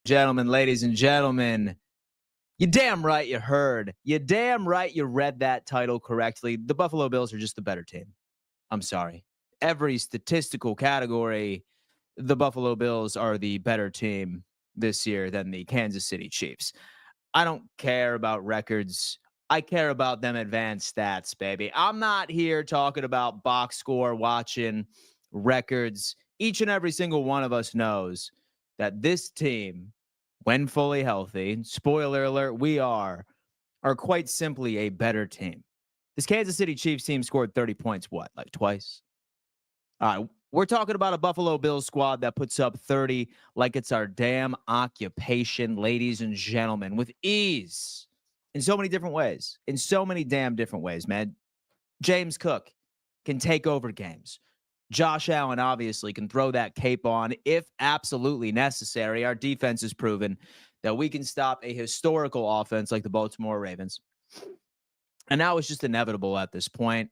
Gentlemen, ladies and gentlemen, you damn right you heard. You damn right you read that title correctly. The Buffalo Bills are just the better team. I'm sorry. Every statistical category, the Buffalo Bills are the better team this year than the Kansas City Chiefs. I don't care about records. I care about them advanced stats, baby. I'm not here talking about box score, watching records. Each and every single one of us knows that this team, when fully healthy, spoiler alert, we are quite simply a better team. This Kansas City Chiefs team scored 30 points, what, like twice? All right, we're talking about a Buffalo Bills squad that puts up 30 like it's our damn occupation, ladies and gentlemen, with ease in so many different ways. In so many damn different ways, man. James Cook can take over games. Josh Allen obviously can throw that cape on if absolutely necessary. Our defense has proven that we can stop a historical offense like the Baltimore Ravens. And that was just inevitable at this point,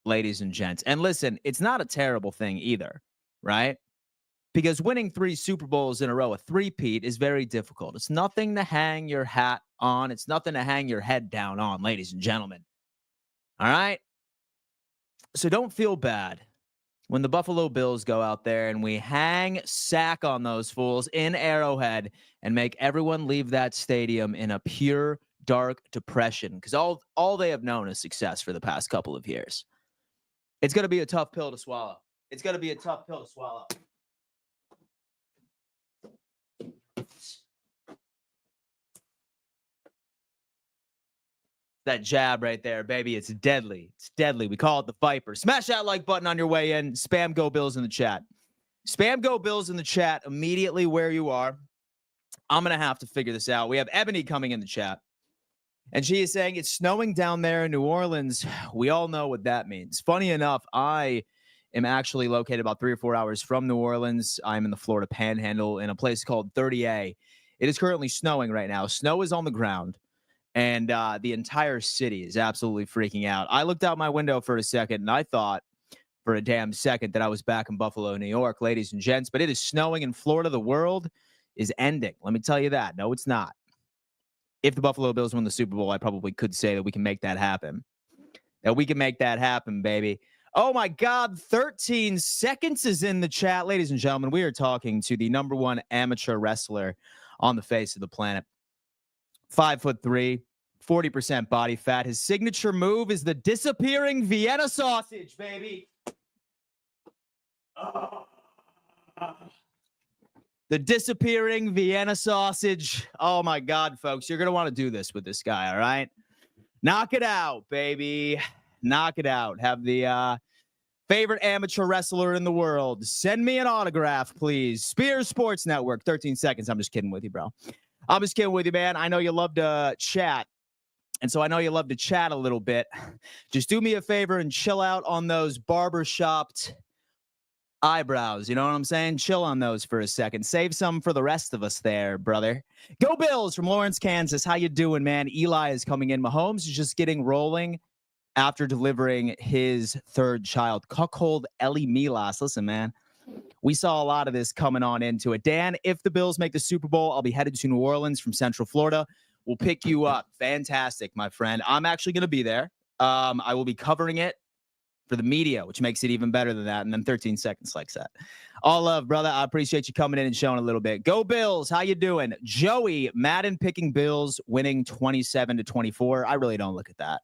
ladies and gents. And listen, it's not a terrible thing either, right? Because winning 3 Super Bowls in a row, a three-peat, is very difficult. It's nothing to hang your hat on. It's nothing to hang your head down on, ladies and gentlemen. All right? So don't feel bad when the Buffalo Bills go out there and we hang sack on those fools in Arrowhead and make everyone leave that stadium in a pure, dark depression. Because all they have known is success for the past couple of years. It's going to be a tough pill to swallow. It's going to be a tough pill to swallow. That jab right there, baby. It's deadly. It's deadly. We call it the Viper. Smash that like button on your way in. Spam Go Bills in the chat. Spam Go Bills in the chat immediately where you are. I'm going to have to figure this out. We have Ebony coming in the chat. And she is saying it's snowing down there in New Orleans. We all know what that means. Funny enough, I am actually located about 3 or 4 hours from New Orleans. I'm in the Florida Panhandle in a place called 30A. It is currently snowing right now. Snow is on the ground. And the entire city is absolutely freaking out. I looked out my window for a second, and I thought for a damn second that I was back in Buffalo, New York, ladies and gents. But it is snowing in Florida. The world is ending. Let me tell you that. No, it's not. If the Buffalo Bills win the Super Bowl, I probably could say that we can make that happen. That we can make that happen, baby. Oh, my God. 13 seconds is in the chat. Ladies and gentlemen, we are talking to the #1 amateur wrestler on the face of the planet. 5'3", 40% body fat. His signature move is the disappearing Vienna sausage, baby. The disappearing Vienna sausage. Oh, my God, folks. You're going to want to do this with this guy, all right? Knock it out, baby. Knock it out. Have the favorite amateur wrestler in the world send me an autograph, please. Spears Sports Network. 13 seconds. I'm just kidding with you, bro. I'm just kidding with you, man. I know you love to chat. And so I know you love to chat a little bit. Just do me a favor and chill out on those barbershopped eyebrows. You know what I'm saying? Chill on those for a second. Save some for the rest of us there, brother. Go Bills from Lawrence, Kansas. How you doing, man? Eli is coming in. Mahomes is just getting rolling after delivering his 3rd child. Cuckold Ellie Milas. Listen, man. We saw a lot of this coming on into it. Dan, if the Bills make the Super Bowl, I'll be headed to New Orleans from Central Florida. We'll pick you up. Fantastic, my friend. I'm actually going to be there. I will be covering it for the media, which makes it even better than that. And then 13 seconds like that. All love, brother. I appreciate you coming in and showing a little bit. Go Bills. How you doing? Joey, Madden picking Bills, winning 27-24. I really don't look at that.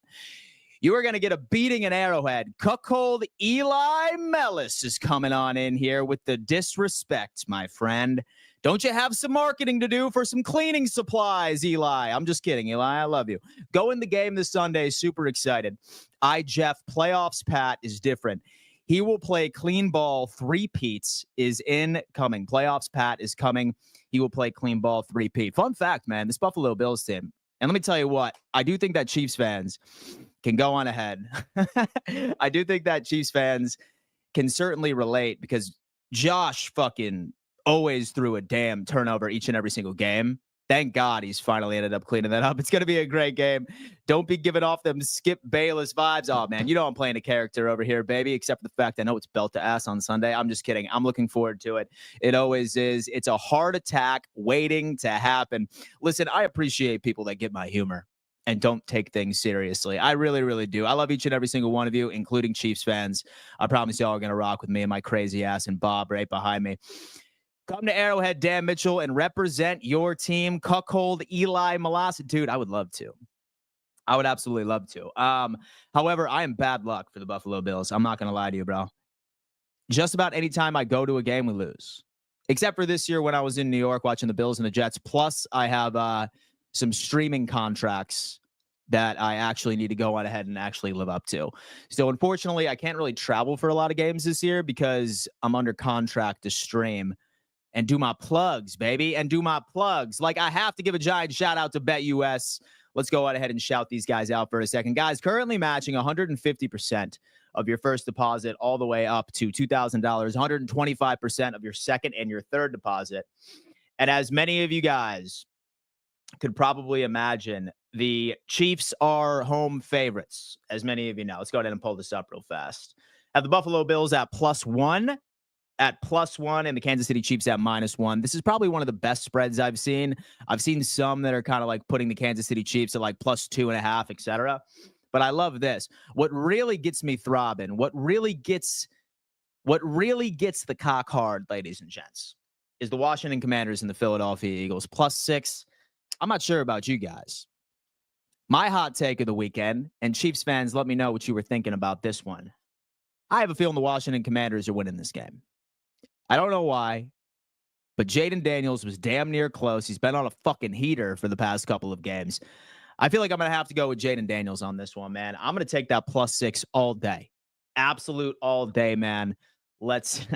You are going to get a beating in Arrowhead. Cuckold Eli Mellis is coming on in here with the disrespect, my friend. Don't you have some marketing to do for some cleaning supplies, Eli? I'm just kidding, Eli. I love you. Go in the game this Sunday. Super excited. Jeff, playoffs Pat is different. He will play clean ball. 3-peats is incoming. Playoffs Pat is coming. He will play clean ball 3-peat. Fun fact, man, this Buffalo Bills team. And let me tell you what, I do think that Chiefs fans can go on ahead. I do think that Chiefs fans can certainly relate because Josh fucking always threw a damn turnover each and every single game. Thank God he's finally ended up cleaning that up. It's going to be a great game. Don't be giving off them Skip Bayless vibes. Oh, man, you know I'm playing a character over here, baby, except for the fact I know it's belt to ass on Sunday. I'm just kidding. I'm looking forward to it. It always is. It's a heart attack waiting to happen. Listen, I appreciate people that get my humor and don't take things seriously. I really, really do. I love each and every single one of you, including Chiefs fans. I promise y'all are going to rock with me and my crazy ass and Bob right behind me. Come to Arrowhead, Dan Mitchell, and represent your team. Cuckold Eli Malasa. Dude, I would love to. I would absolutely love to. However, I am bad luck for the Buffalo Bills. I'm not going to lie to you, bro. Just about any time I go to a game, we lose. Except for this year when I was in New York watching the Bills and the Jets. Plus, I have some streaming contracts that I actually need to go on ahead and actually live up to. So, unfortunately, I can't really travel for a lot of games this year because I'm under contract to stream. And do my plugs, baby. And do my plugs. Like, I have to give a giant shout out to BetUS. Let's go ahead and shout these guys out for a second. Guys, currently matching 150% of your first deposit all the way up to $2,000, 125% of your second and your third deposit. And as many of you guys could probably imagine, the Chiefs are home favorites, as many of you know. Let's go ahead and pull this up real fast. Have the Buffalo Bills at +1. At +1 and the Kansas City Chiefs at -1. This is probably one of the best spreads I've seen. I've seen some that are kind of like putting the Kansas City Chiefs at like +2.5, etc. But I love this. What really gets me throbbing, what really gets the cock hard, ladies and gents, is the Washington Commanders and the Philadelphia Eagles +6. I'm not sure about you guys. My hot take of the weekend, and Chiefs fans, let me know what you were thinking about this one. I have a feeling the Washington Commanders are winning this game. I don't know why, but Jaden Daniels was damn near close. He's been on a fucking heater for the past couple of games. I feel like I'm going to have to go with Jaden Daniels on this one, man. I'm going to take that +6 all day. Absolute all day, man. Let's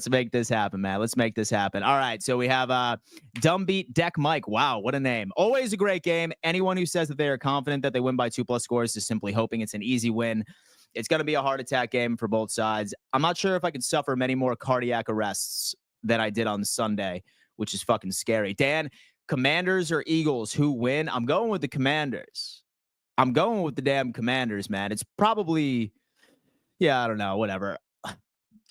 make this happen, man. Let's make this happen. All right, so we have Dumbbeat Deck Mike. Wow, what a name. Always a great game. Anyone who says that they are confident that they win by 2+ scores is simply hoping it's an easy win. It's going to be a heart attack game for both sides. I'm not sure if I could suffer many more cardiac arrests than I did on Sunday, which is fucking scary. Dan, Commanders or Eagles, who win? I'm going with the Commanders. I'm going with the damn Commanders, man. It's probably, I don't know, whatever.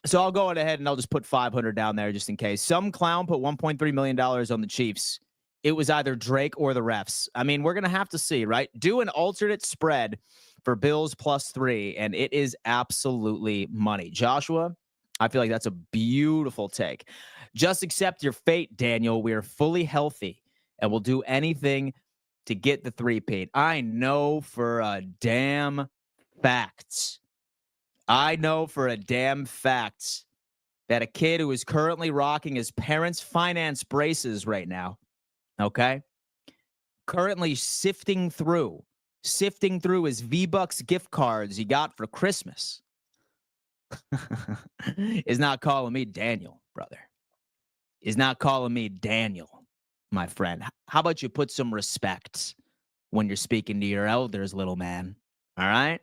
So I'll go ahead and I'll just put 500 down there just in case. Some clown put $1.3 million on the Chiefs. It was either Drake or the refs. I mean, we're going to have to see, right? Do an alternate spread for Bills +3, and it is absolutely money. Joshua, I feel like that's a beautiful take. Just accept your fate, Daniel. We are fully healthy, and we'll do anything to get the 3-peat. I know for a damn fact. I know for a damn fact that a kid who is currently rocking his parents' finance braces right now, okay, currently sifting through his V-Bucks gift cards he got for Christmas is not calling me Daniel, brother. Is not calling me Daniel, my friend. How about you put some respect when you're speaking to your elders, little man? All right?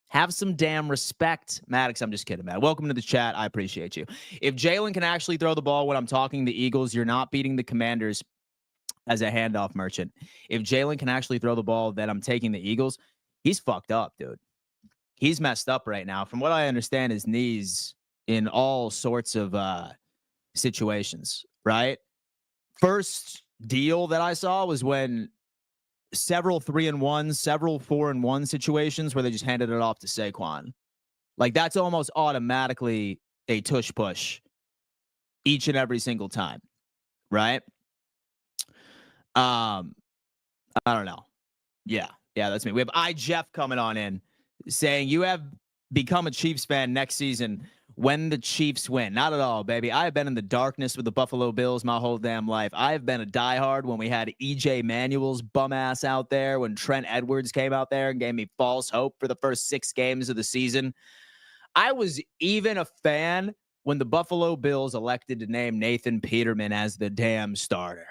Have some damn respect. Maddox, I'm just kidding, man. Welcome to the chat. I appreciate you. If Jalen can actually throw the ball when I'm talking the Eagles, you're not beating the Commanders as a handoff merchant. If Jalen can actually throw the ball, then I'm taking the Eagles. He's fucked up, dude. He's messed up right now. From what I understand, his knees in all sorts of situations, right? First deal that I saw was when several 3-and-1, several 4-and-1 situations where they just handed it off to Saquon. Like, that's almost automatically a tush push each and every single time, right? I don't know. Yeah, that's me. We have Jeff coming on in saying you have become a Chiefs fan next season when the Chiefs win. Not at all, baby. I have been in the darkness with the Buffalo Bills my whole damn life. I have been a diehard when we had EJ Manuel's bum ass out there, when Trent Edwards came out there and gave me false hope for the first 6 games of the season. I was even a fan when the Buffalo Bills elected to name Nathan Peterman as the damn starter.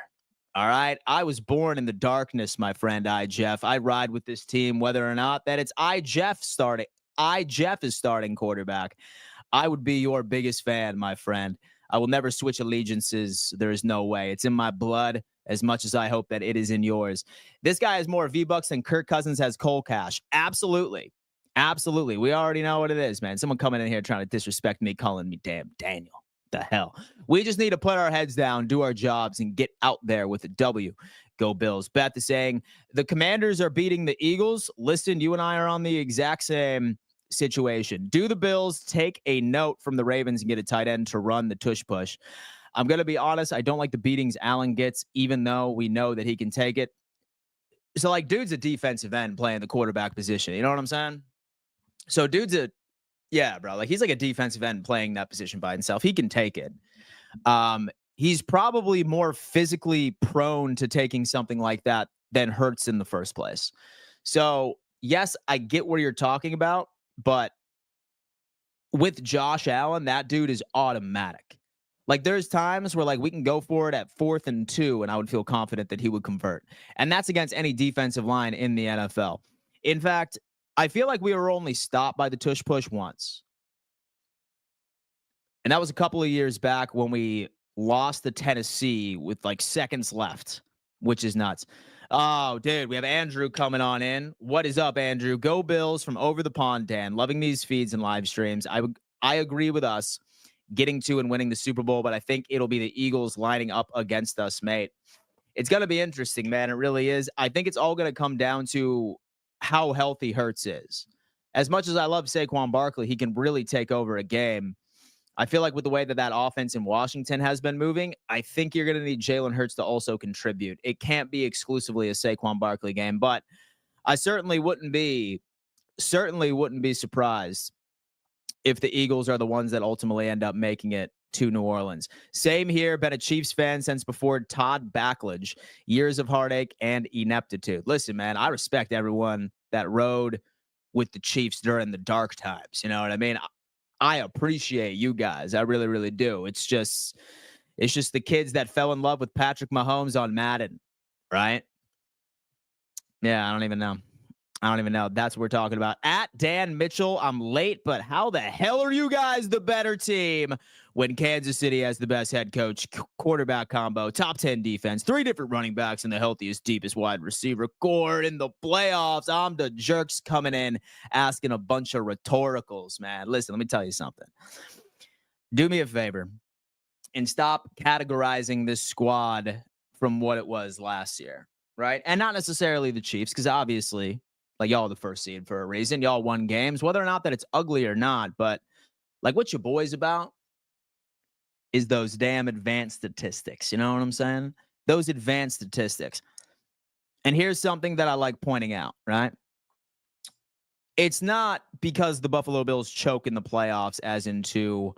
All right. I was born in the darkness, my friend, Jeff. I ride with this team, whether or not that it's Jeff starting. Jeff is starting quarterback. I would be your biggest fan, my friend. I will never switch allegiances. There is no way. It's in my blood. as much as I hope that it is in yours. This guy has more V-Bucks than Kirk Cousins has Cole Cash. Absolutely. Absolutely. We already know what it is, man. Someone coming in here trying to disrespect me, calling me damn Daniel. The hell. We just need to put our heads down, do our jobs, and get out there with a W. Go Bills. Beth is saying the Commanders are beating the Eagles. Listen, you and I are on the exact same situation. Do the Bills take a note from the Ravens and get a tight end to run the tush push? I'm going to be honest. I don't like the beatings Allen gets, even though we know that he can take it. So, like, dude's a defensive end playing the quarterback position. You know what I'm saying? So, yeah, bro. Like, he's like a defensive end playing that position by himself. He can take it. He's probably more physically prone to taking something like that than Hurts in the first place. So, yes, I get what you're talking about, but with Josh Allen, that dude is automatic. Like, there's times where, like, we can go for it at 4th and 2, and I would feel confident that he would convert. And that's against any defensive line in the NFL. In fact, I feel like we were only stopped by the tush push once. And that was a couple of years back when we lost to Tennessee with, like, seconds left, which is nuts. Oh, dude, we have Andrew coming on in. What is up, Andrew? Go Bills from over the pond, Dan. Loving these feeds and live streams. I agree with us getting to and winning the Super Bowl, but I think it'll be the Eagles lining up against us, mate. It's going to be interesting, man. It really is. I think it's all going to come down to how healthy Hurts is. As much as I love Saquon Barkley, he can really take over a game. I feel like with the way that offense in Washington has been moving, I think you're going to need Jalen Hurts to also contribute. It can't be exclusively a Saquon Barkley game, but I certainly wouldn't be surprised if the Eagles are the ones that ultimately end up making it to New Orleans. Same here. Been a Chiefs fan since before Todd Backlage. Years of heartache and ineptitude. Listen, man, I respect everyone that rode with the Chiefs during the dark times. You know what I mean? I appreciate you guys. I really, really do. It's just the kids that fell in love with Patrick Mahomes on Madden, right? Yeah, I don't even know. That's what we're talking about. At Dan Mitchell, I'm late, but how the hell are you guys the better team when Kansas City has the best head coach, quarterback combo, top 10 defense, 3 different running backs, and the healthiest, deepest wide receiver core in the playoffs? I'm the jerks coming in asking a bunch of rhetoricals, man. Listen, let me tell you something. Do me a favor and stop categorizing this squad from what it was last year, right? And not necessarily the Chiefs, because obviously, like, y'all the first seed for a reason. Y'all won games, whether or not that it's ugly or not. But, like, what your boy's about is those damn advanced statistics. You know what I'm saying? Those advanced statistics. And here's something that I like pointing out, right? It's not because the Buffalo Bills choke in the playoffs as into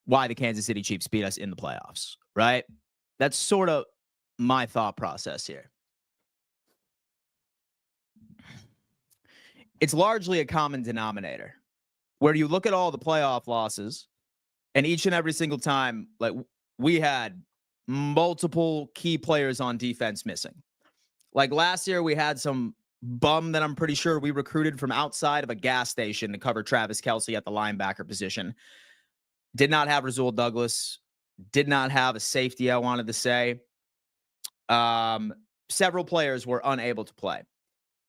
why the Kansas City Chiefs beat us in the playoffs, right? That's sort of my thought process here. It's largely a common denominator where you look at all the playoff losses, and each and every single time, like, we had multiple key players on defense missing. Like, last year, we had some bum that I'm pretty sure we recruited from outside of a gas station to cover Travis Kelce at the linebacker position. Did not have Rasul Douglas. Did not have a safety, I wanted to say. Several players were unable to play.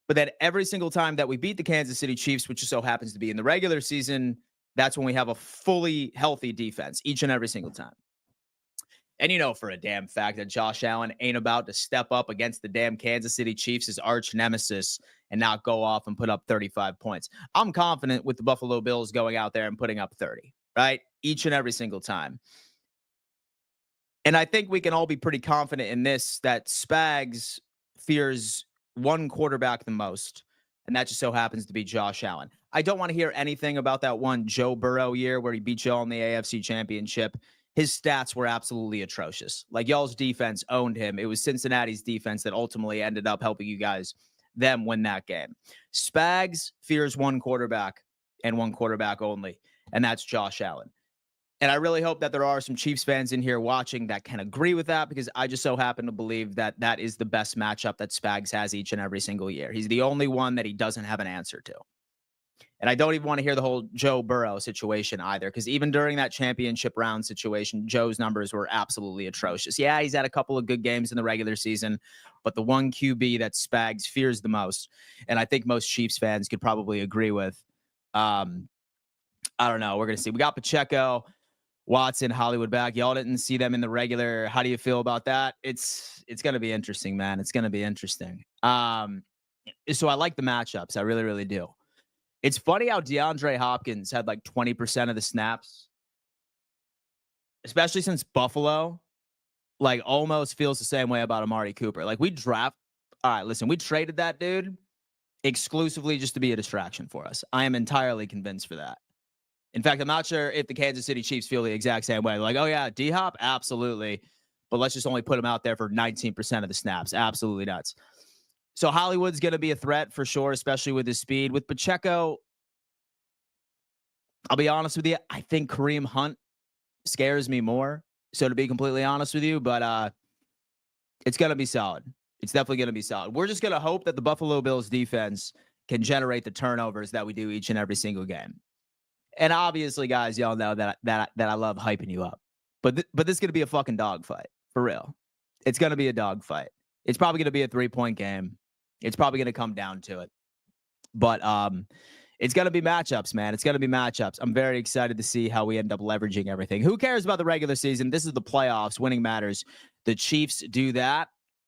But then every single time that we beat the Kansas City Chiefs, which just so happens to be in the regular season, that's when we have a fully healthy defense each and every single time. And you know for a damn fact that Josh Allen ain't about to step up against the damn Kansas City Chiefs, his arch nemesis, and not go off and put up 35 points. I'm confident with the Buffalo Bills going out there and putting up 30, right? Each and every single time. And I think we can all be pretty confident in this, that Spags fears one quarterback the most, and that just so happens to be Josh Allen. I don't want to hear anything about that one Joe Burrow year where he beat y'all in the AFC Championship. His stats were absolutely atrocious. Like, y'all's defense owned him. It was Cincinnati's defense that ultimately ended up helping you guys them win that game. Spags fears one quarterback and one quarterback only, and that's Josh Allen. And I really hope that there are some Chiefs fans in here watching that can agree with that, because I just so happen to believe that that is the best matchup that Spags has each and every single year. He's the only one that he doesn't have an answer to. And I don't even want to hear the whole Joe Burrow situation either, because even during that championship round situation, Joe's numbers were absolutely atrocious. Yeah, he's had a couple of good games in the regular season, but the one QB that Spags fears the most, and I think most Chiefs fans could probably agree with, I don't know. We're going to see. We got Pacheco, Watson, Hollywood back. Y'all didn't see them in the regular. How do you feel about that? It's going to be interesting, man. It's going to be interesting. So I like the matchups. I really, really do. It's funny how DeAndre Hopkins had like 20% of the snaps, especially since Buffalo, like almost feels the same way about Amari Cooper. Like we traded that dude exclusively just to be a distraction for us. I am entirely convinced for that. In fact, I'm not sure if the Kansas City Chiefs feel the exact same way. Like, oh yeah, D-Hop, absolutely. But let's just only put him out there for 19% of the snaps. Absolutely nuts. So Hollywood's going to be a threat for sure, especially with his speed. With Pacheco, I'll be honest with you, I think Kareem Hunt scares me more. So to be completely honest with you, but it's going to be solid. It's definitely going to be solid. We're just going to hope that the Buffalo Bills defense can generate the turnovers that we do each and every single game. And obviously, guys, y'all know that I love hyping you up. But this is going to be a fucking dogfight, for real. It's going to be a dogfight. It's probably going to be a 3-point game. It's probably going to come down to it. But it's going to be matchups, man. It's going to be matchups. I'm very excited to see how we end up leveraging everything. Who cares about the regular season? This is the playoffs. Winning matters. The Chiefs do that.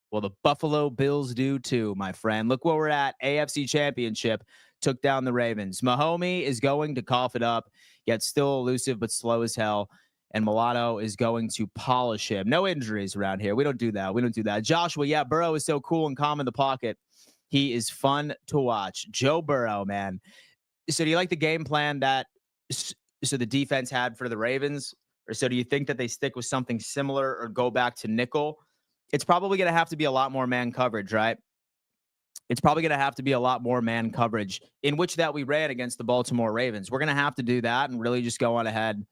Well, the Buffalo Bills do too, my friend. Look where we're at. AFC Championship took down the Ravens. Mahomes is going to cough it up, yet still elusive but slow as hell. And Milano is going to polish him. No injuries around here. We don't do that. We don't do that. Joshua, yeah, Burrow is so cool and calm in the pocket. He is fun to watch. Joe Burrow, man. So do you like the game plan that the defense had for the Ravens? Or so do you think that they stick with something similar or go back to nickel? It's probably going to have to be a lot more man coverage, right? It's probably going to have to be a lot more man coverage in which that we ran against the Baltimore Ravens. We're going to have to do that and really just go on ahead.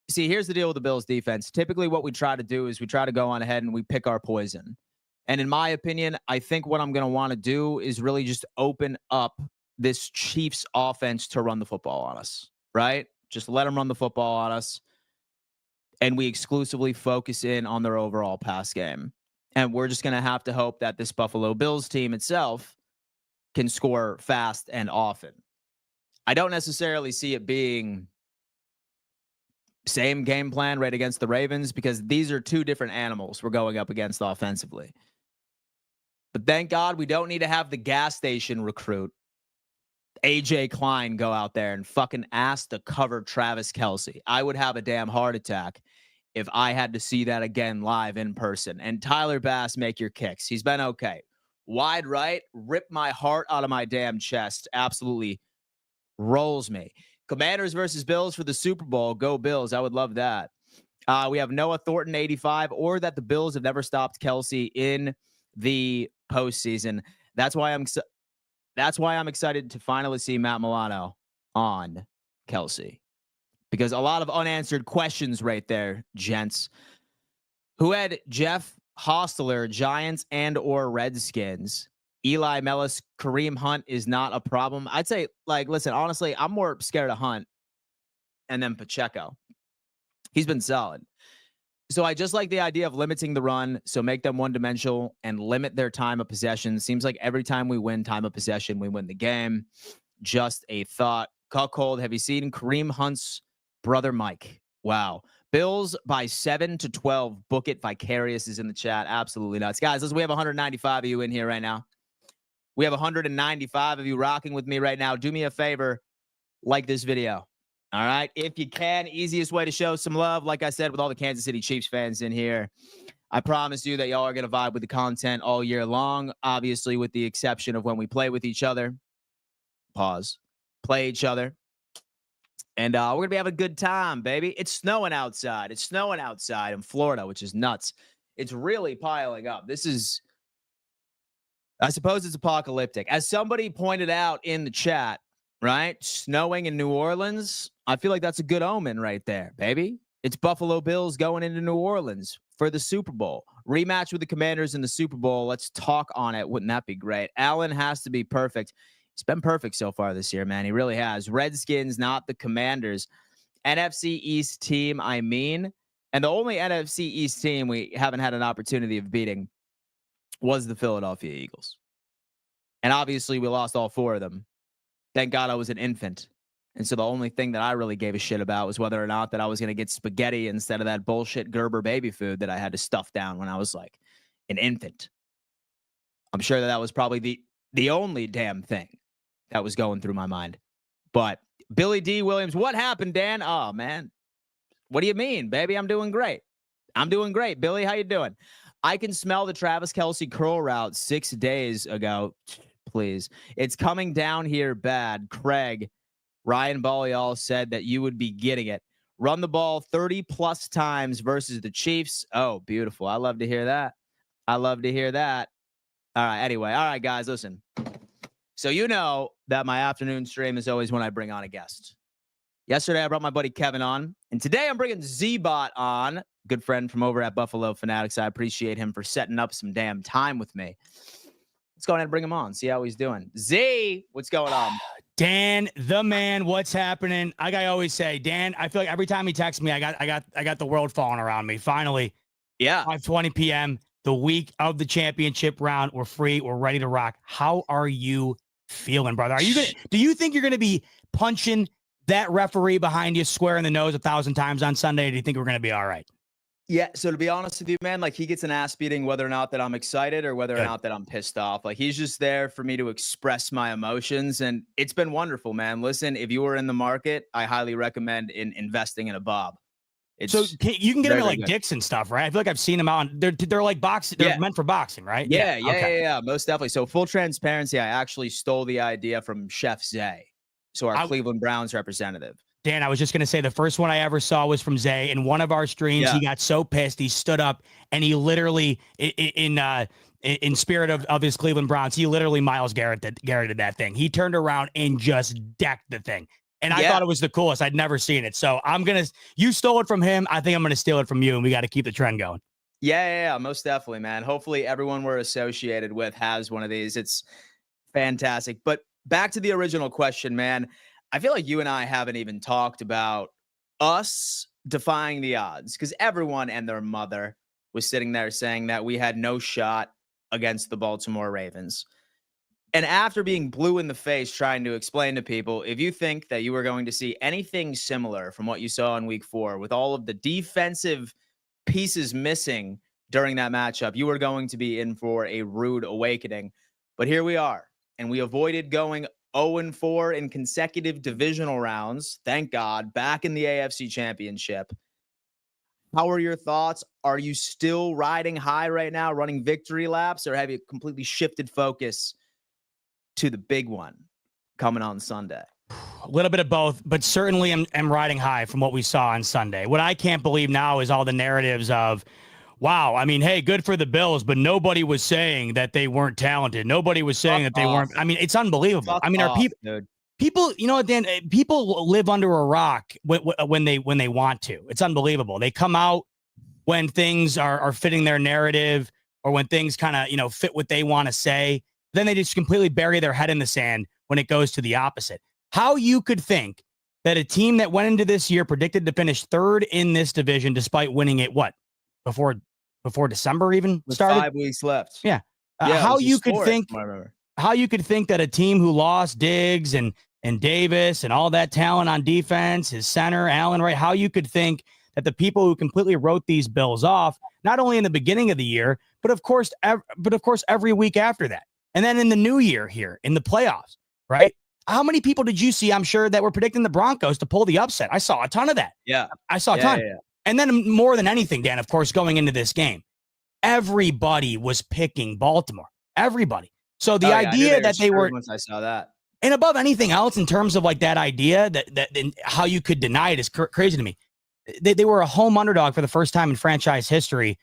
See, here's the deal with the Bills defense. Typically what we try to do is we try to go on ahead and we pick our poison. And in my opinion, I think what I'm going to want to do is really just open up this Chiefs offense to run the football on us, right? Just let them run the football on us. And we exclusively focus in on their overall pass game. And we're just going to have to hope that this Buffalo Bills team itself can score fast and often. I don't necessarily see it being same game plan right against the Ravens because these are two different animals we're going up against offensively. But thank God we don't need to have the gas station recruit AJ Klein go out there and fucking ask to cover Travis Kelce. I would have a damn heart attack if I had to see that again live in person. And Tyler Bass, make your kicks. He's been okay. Wide right, rip my heart out of my damn chest. Absolutely rolls me. Commanders versus Bills for the Super Bowl. Go Bills. I would love that. We have Noah Thornton, 85, or that the Bills have never stopped Kelce in the postseason. That's why I'm excited to finally see Matt Milano on Kelce. Because a lot of unanswered questions right there, gents. Who had Jeff Hostler, Giants and or Redskins? Eli Mellis, Kareem Hunt is not a problem. I'd say, listen, honestly, I'm more scared of Hunt and then Pacheco. He's been solid. So I just like the idea of limiting the run, so make them one-dimensional and limit their time of possession. Seems like every time we win time of possession, we win the game. Just a thought. Cuckold, have you seen Kareem Hunt's brother Mike? Wow. Bills by 7-12. Book it. Vicarious is in the chat. Absolutely nuts. Guys, listen, we have 195 of you in here right now. We have 195 of you rocking with me right now. Do me a favor, like this video. All right. If you can, easiest way to show some love, like I said, with all the Kansas City Chiefs fans in here, I promise you that y'all are going to vibe with the content all year long, obviously, with the exception of when we play with each other. Pause. Play each other. And we're going to be having a good time, baby. It's snowing outside. It's snowing outside in Florida, which is nuts. It's really piling up. This is, I suppose it's apocalyptic. As somebody pointed out in the chat, right? Snowing in New Orleans. I feel like that's a good omen right there, baby. It's Buffalo Bills going into New Orleans for the Super Bowl. Rematch with the Commanders in the Super Bowl. Let's talk on it. Wouldn't that be great? Allen has to be perfect. He's been perfect so far this year, man. He really has. Redskins, not the Commanders. NFC East team, I mean. And the only NFC East team we haven't had an opportunity of beating was the Philadelphia Eagles. And obviously, we lost all 4 of them. Thank God I was an infant. And so the only thing that I really gave a shit about was whether or not that I was going to get spaghetti instead of that bullshit Gerber baby food that I had to stuff down when I was like an infant. I'm sure that was probably the only damn thing that was going through my mind. But Billy D. Williams, what happened, Dan? Oh, man. What do you mean, baby? I'm doing great. I'm doing great. Billy, how you doing? I can smell the Travis Kelce curl route 6 days ago. Please. It's coming down here bad. Craig, Ryan Balial said that you would be getting it. Run the ball 30-plus times versus the Chiefs. Oh, beautiful. I love to hear that. I love to hear that. All right, anyway. All right, guys, listen. So you know that my afternoon stream is always when I bring on a guest. Yesterday, I brought my buddy Kevin on, and today I'm bringing Zbot on, good friend from over at Buffalo Fanatics. I appreciate him for setting up some damn time with me. Let's go ahead and bring him on, see how he's doing. Z, what's going on? Dan, the man, what's happening? Like I always say, Dan, I feel like every time he texts me, I got the world falling around me. Finally, yeah, 5:20 p.m., the week of the championship round. We're free. We're ready to rock. How are you feeling, brother? Do you think you're going to be punching that referee behind you square in the nose 1,000 times on Sunday? Or do you think we're going to be all right? Yeah, so to be honest with you, man, like he gets an ass beating whether or not that I'm excited or whether or not that I'm pissed off. Like he's just there for me to express my emotions, and it's been wonderful, man. Listen, if you were in the market, I highly recommend investing in a Bob. So you can get them at like Dick's and stuff, right? I feel like I've seen them out. They're like boxing. They're meant for boxing, right? Yeah, most definitely. So full transparency, I actually stole the idea from Chef Zay, so our Cleveland Browns representative. Dan, I was just going to say the first one I ever saw was from Zay. In one of our streams, he got so pissed, he stood up and he literally, in spirit of his Cleveland Browns, he literally Myles Garretted that thing. He turned around and just decked the thing. And I thought it was the coolest. I'd never seen it. So you stole it from him. I think I'm going to steal it from you, and we got to keep the trend going. Yeah, most definitely, man. Hopefully everyone we're associated with has one of these. It's fantastic. But back to the original question, man. I feel like you and I haven't even talked about us defying the odds, because everyone and their mother was sitting there saying that we had no shot against the Baltimore Ravens. And after being blue in the face trying to explain to people, if you think that you were going to see anything similar from what you saw in week 4 with all of the defensive pieces missing during that matchup, you were going to be in for a rude awakening. But here we are, and we avoided going 0-4 in consecutive divisional rounds. Thank God, back in the AFC Championship. How are your thoughts? Are you still riding high right now, running victory laps, or have you completely shifted focus to the big one coming on Sunday? A little bit of both, but certainly I'm riding high from what we saw on Sunday. What I can't believe now is all the narratives of, wow, I mean, hey, good for the Bills, but nobody was saying that they weren't talented. Nobody was saying that they weren't. I mean, it's unbelievable. I mean, are people, you know, Dan, people live under a rock when they want to. It's unbelievable. They come out when things are fitting their narrative, or when things kind of, you know, fit what they want to say. Then they just completely bury their head in the sand when it goes to the opposite. How you could think that a team that went into this year predicted to finish 3rd in this division, despite winning it, before December even started? 5 weeks left. Yeah. How you could think that a team who lost Diggs and Davis and all that talent on defense, his center, Allen Wright, how you could think that the people who completely wrote these Bills off, not only in the beginning of the year, but of course every week after that. And then in the new year here in the playoffs, right? How many people did you see, I'm sure, that were predicting the Broncos to pull the upset? I saw a ton of that. Yeah. I saw a ton. Yeah. And then more than anything, Dan, of course, going into this game, everybody was picking Baltimore. Everybody. So the idea that they were, once I saw that, and above anything else, in terms of like that idea that how you could deny it is crazy to me. They were a home underdog for the first time in franchise history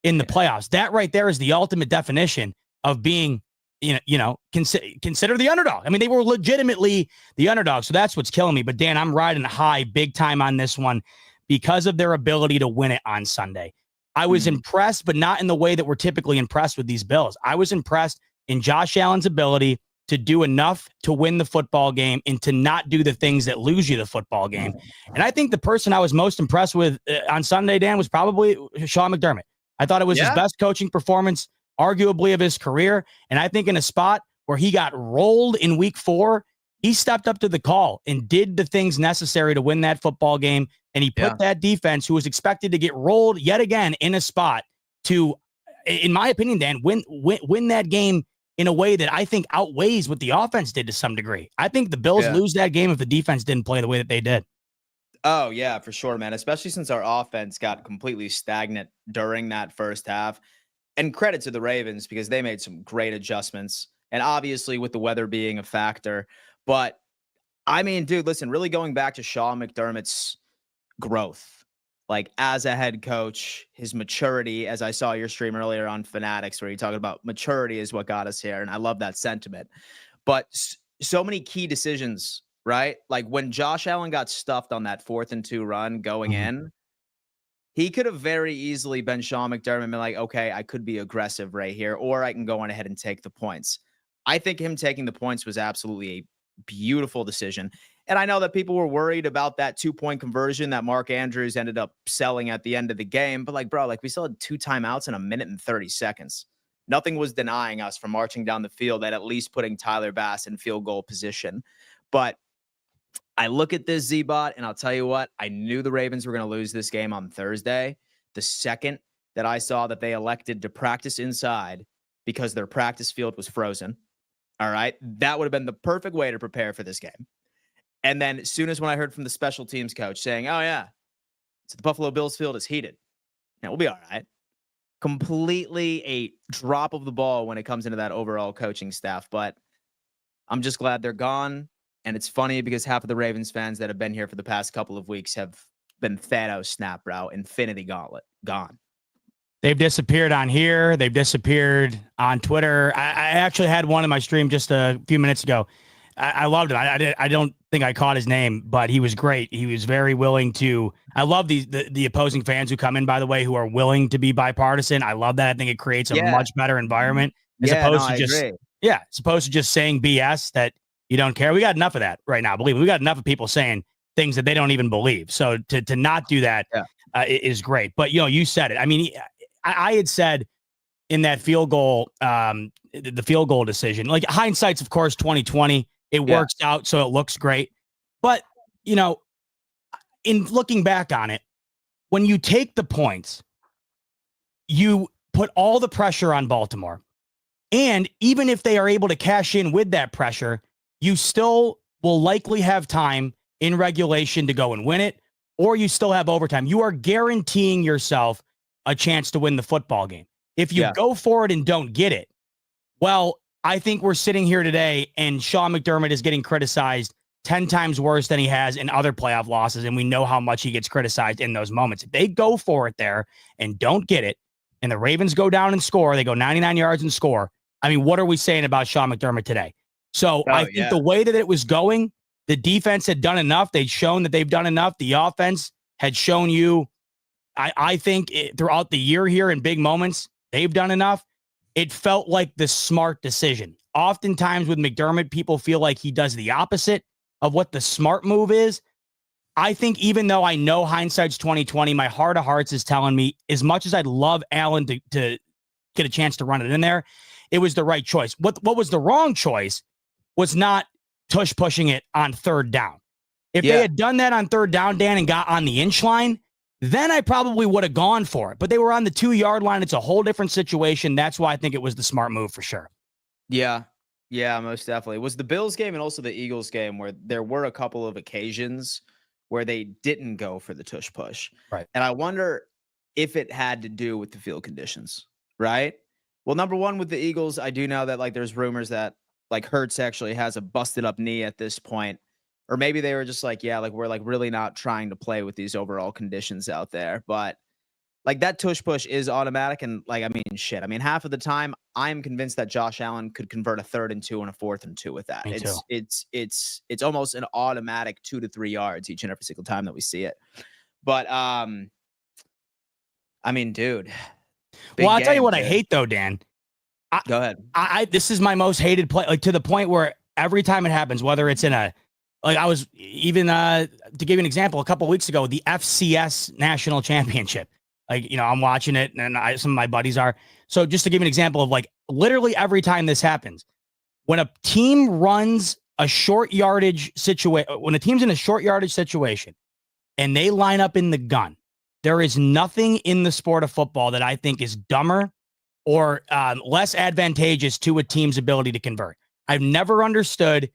in the playoffs. That right there is the ultimate definition of being, consider the underdog. I mean, they were legitimately the underdog. So that's what's killing me. But Dan, I'm riding high big time on this one because of their ability to win it on Sunday. I was impressed, but not in the way that we're typically impressed with these Bills. I was impressed in Josh Allen's ability to do enough to win the football game and to not do the things that lose you the football game. And I think the person I was most impressed with on Sunday, Dan, was probably Sean McDermott. I thought it was his best coaching performance, arguably, of his career. And I think in a spot where he got rolled in week 4, he stepped up to the call and did the things necessary to win that football game. And he put that defense, who was expected to get rolled yet again, in a spot to, in my opinion, Dan, win that game in a way that I think outweighs what the offense did to some degree. I think the Bills lose that game if the defense didn't play the way that they did. Oh, yeah, for sure, man. Especially since our offense got completely stagnant during that first half. And credit to the Ravens, because they made some great adjustments. And obviously with the weather being a factor. But, I mean, dude, listen, really going back to Sean McDermott's growth, like as a head coach, his maturity, as I saw your stream earlier on Fanatics, where you talking about maturity is what got us here. And I love that sentiment. But so many key decisions, right? Like when Josh Allen got stuffed on that 4th and 2 run going in, he could have very easily been Sean McDermott and been like, okay, I could be aggressive right here, or I can go on ahead and take the points. I think him taking the points was absolutely a beautiful decision. And I know that people were worried about that 2-point conversion that Mark Andrews ended up selling at the end of the game. But like, bro, like we still had 2 timeouts in 1 minute and 30 seconds. Nothing was denying us from marching down the field at least putting Tyler Bass in field goal position. But I look at this Zbot, and I'll tell you what, I knew the Ravens were going to lose this game on Thursday. The second that I saw that they elected to practice inside because their practice field was frozen, all right, that would have been the perfect way to prepare for this game. And then as soon as when I heard from the special teams coach saying, oh, yeah, so the Buffalo Bills field is heated, now we'll be all right. Completely a drop of the ball when it comes into that overall coaching staff. But I'm just glad they're gone. And it's funny because half of the Ravens fans that have been here for the past couple of weeks have been Thanos snap route, Infinity Gauntlet, gone. They've disappeared on here. They've disappeared on Twitter. I actually had one in my stream just a few minutes ago. I loved him. I don't think I caught his name, but he was great. He was very willing to. I love the opposing fans who come in, by the way, who are willing to be bipartisan. I love that. I think it creates a much better environment as opposed to just as opposed to just saying BS that you don't care. We got enough of that right now. Believe me, we got enough of people saying things that they don't even believe. So to not do that is great. But you said it. I mean, I had said in that field goal, the field goal decision, like hindsight's of course 2020. It works out, so it looks great. But, in looking back on it, when you take the points, you put all the pressure on Baltimore. And even if they are able to cash in with that pressure, you still will likely have time in regulation to go and win it, or you still have overtime. You are guaranteeing yourself a chance to win the football game. If you go for it and don't get it, well, I think we're sitting here today and Sean McDermott is getting criticized 10 times worse than he has in other playoff losses. And we know how much he gets criticized in those moments. If they go for it there and don't get it, and the Ravens go down and score, they go 99 yards and score. I mean, what are we saying about Sean McDermott today? So I think the way that it was going, the defense had done enough. They'd shown that they've done enough. The offense had shown you, I think throughout the year here in big moments, they've done enough. It felt like the smart decision. Oftentimes with McDermott, people feel like he does the opposite of what the smart move is. I think even though I know hindsight's 2020, my heart of hearts is telling me, as much as I'd love Allen to get a chance to run it in there, it was the right choice. What was the wrong choice was not tush pushing it on 3rd down. If they had done that on 3rd down, Dan, and got on the inch line, then I probably would have gone for it. But they were on the 2-yard line. It's a whole different situation. That's why I think it was the smart move for sure. Yeah. Yeah, most definitely. It was the Bills game and also the Eagles game where there were a couple of occasions where they didn't go for the tush push. Right. And I wonder if it had to do with the field conditions, right? Well, number one, with the Eagles, I do know that like there's rumors that like Hurts actually has a busted up knee at this point. Or maybe they were just like, yeah, like we're like really not trying to play with these overall conditions out there. But like that tush push is automatic. And like, I mean, shit. I mean, half of the time I'm convinced that Josh Allen could convert a 3rd and 2 and a 4th and 2 with that. It's almost an automatic 2 to 3 yards each and every single time that we see it. But I mean, dude. Well, I'll tell you what I hate though, Dan. Go ahead. This is my most hated play, like to the point where every time it happens, whether it's in a, like I was even to give you an example, a couple of weeks ago, the FCS national championship, like, I'm watching it and some of my buddies are. So just to give you an example of like literally every time this happens, when a team runs a short yardage situation, when a team's in a short yardage situation and they line up in the gun, there is nothing in the sport of football that I think is dumber or less advantageous to a team's ability to convert. I've never understood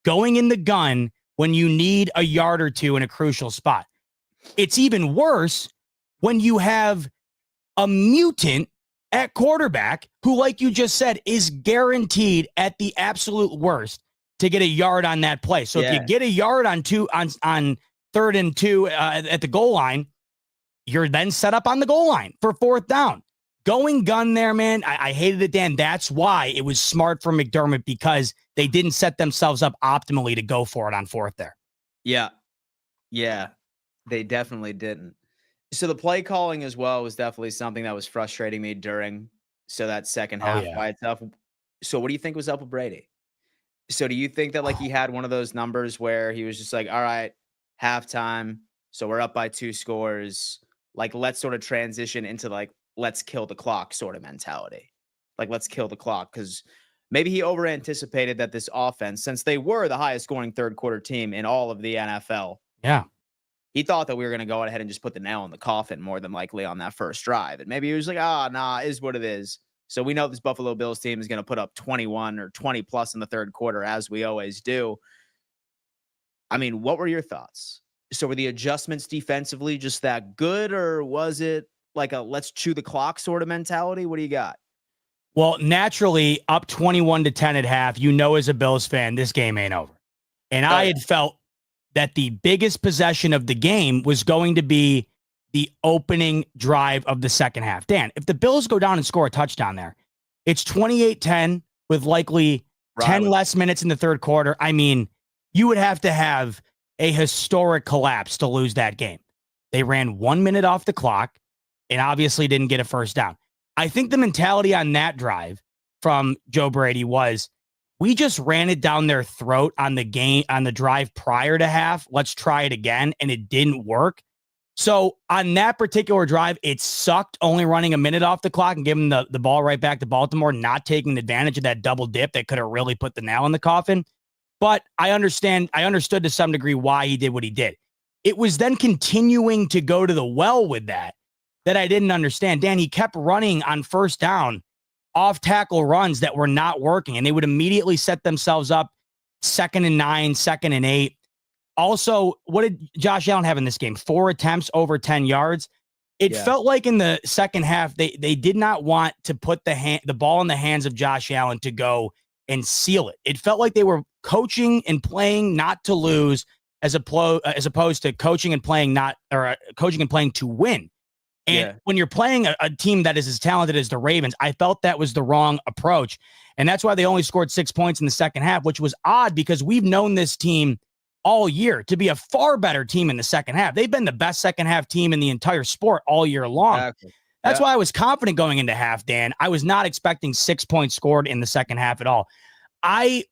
going in the gun when you need a yard or two in a crucial spot. It's even worse when you have a mutant at quarterback who, like you just said, is guaranteed at the absolute worst to get a yard on that play. So if you get a yard on 3rd and 2 at the goal line, you're then set up on the goal line for 4th down. Going gun there, man, I hated it, Dan. That's why it was smart for McDermott, because they didn't set themselves up optimally to go for it on 4th there. Yeah. Yeah, they definitely didn't. So the play calling as well was definitely something that was frustrating me during that second half by itself. So what do you think was up with Brady? So do you think that like he had one of those numbers where he was just like, all right, halftime, so we're up by 2 scores. Like, let's sort of transition into like, let's kill the clock sort of mentality. Like, let's kill the clock, because maybe he over anticipated that this offense, since they were the highest scoring third quarter team in all of the NFL. Yeah. He thought that we were going to go ahead and just put the nail in the coffin more than likely on that first drive. And maybe he was like, nah, is what it is. So we know this Buffalo Bills team is going to put up 21 or 20 plus in the third quarter, as we always do. I mean, what were your thoughts? So were the adjustments defensively just that good, or was it like a let's chew the clock sort of mentality? What do you got? Well, naturally, up 21-10 at half, as a Bills fan, this game ain't over. And I had felt that the biggest possession of the game was going to be the opening drive of the second half. Dan, if the Bills go down and score a touchdown there, it's 28-10 with likely 10 less minutes in the third quarter. I mean, you would have to have a historic collapse to lose that game. They ran 1 minute off the clock and obviously didn't get a first down. I think the mentality on that drive from Joe Brady was, we just ran it down their throat on the drive prior to half. Let's try it again. And it didn't work. So on that particular drive, it sucked only running a minute off the clock and giving the ball right back to Baltimore, not taking advantage of that double dip that could have really put the nail in the coffin. But I understood to some degree why he did what he did. It was then continuing to go to the well with that I didn't understand. Dan, he kept running on first down off tackle runs that were not working, and they would immediately set themselves up 2nd and 9, 2nd and 8. Also, what did Josh Allen have in this game? 4 attempts over 10 yards. It felt like in the second half, they did not want to put the ball in the hands of Josh Allen to go and seal it. It felt like they were coaching and playing not to lose, as opposed to coaching and playing to win. And when you're playing a team that is as talented as the Ravens, I felt that was the wrong approach. And that's why they only scored 6 points in the second half, which was odd because we've known this team all year to be a far better team in the second half. They've been the best second half team in the entire sport all year long. Exactly. That's why I was confident going into half, Dan. I was not expecting 6 points scored in the second half at all. I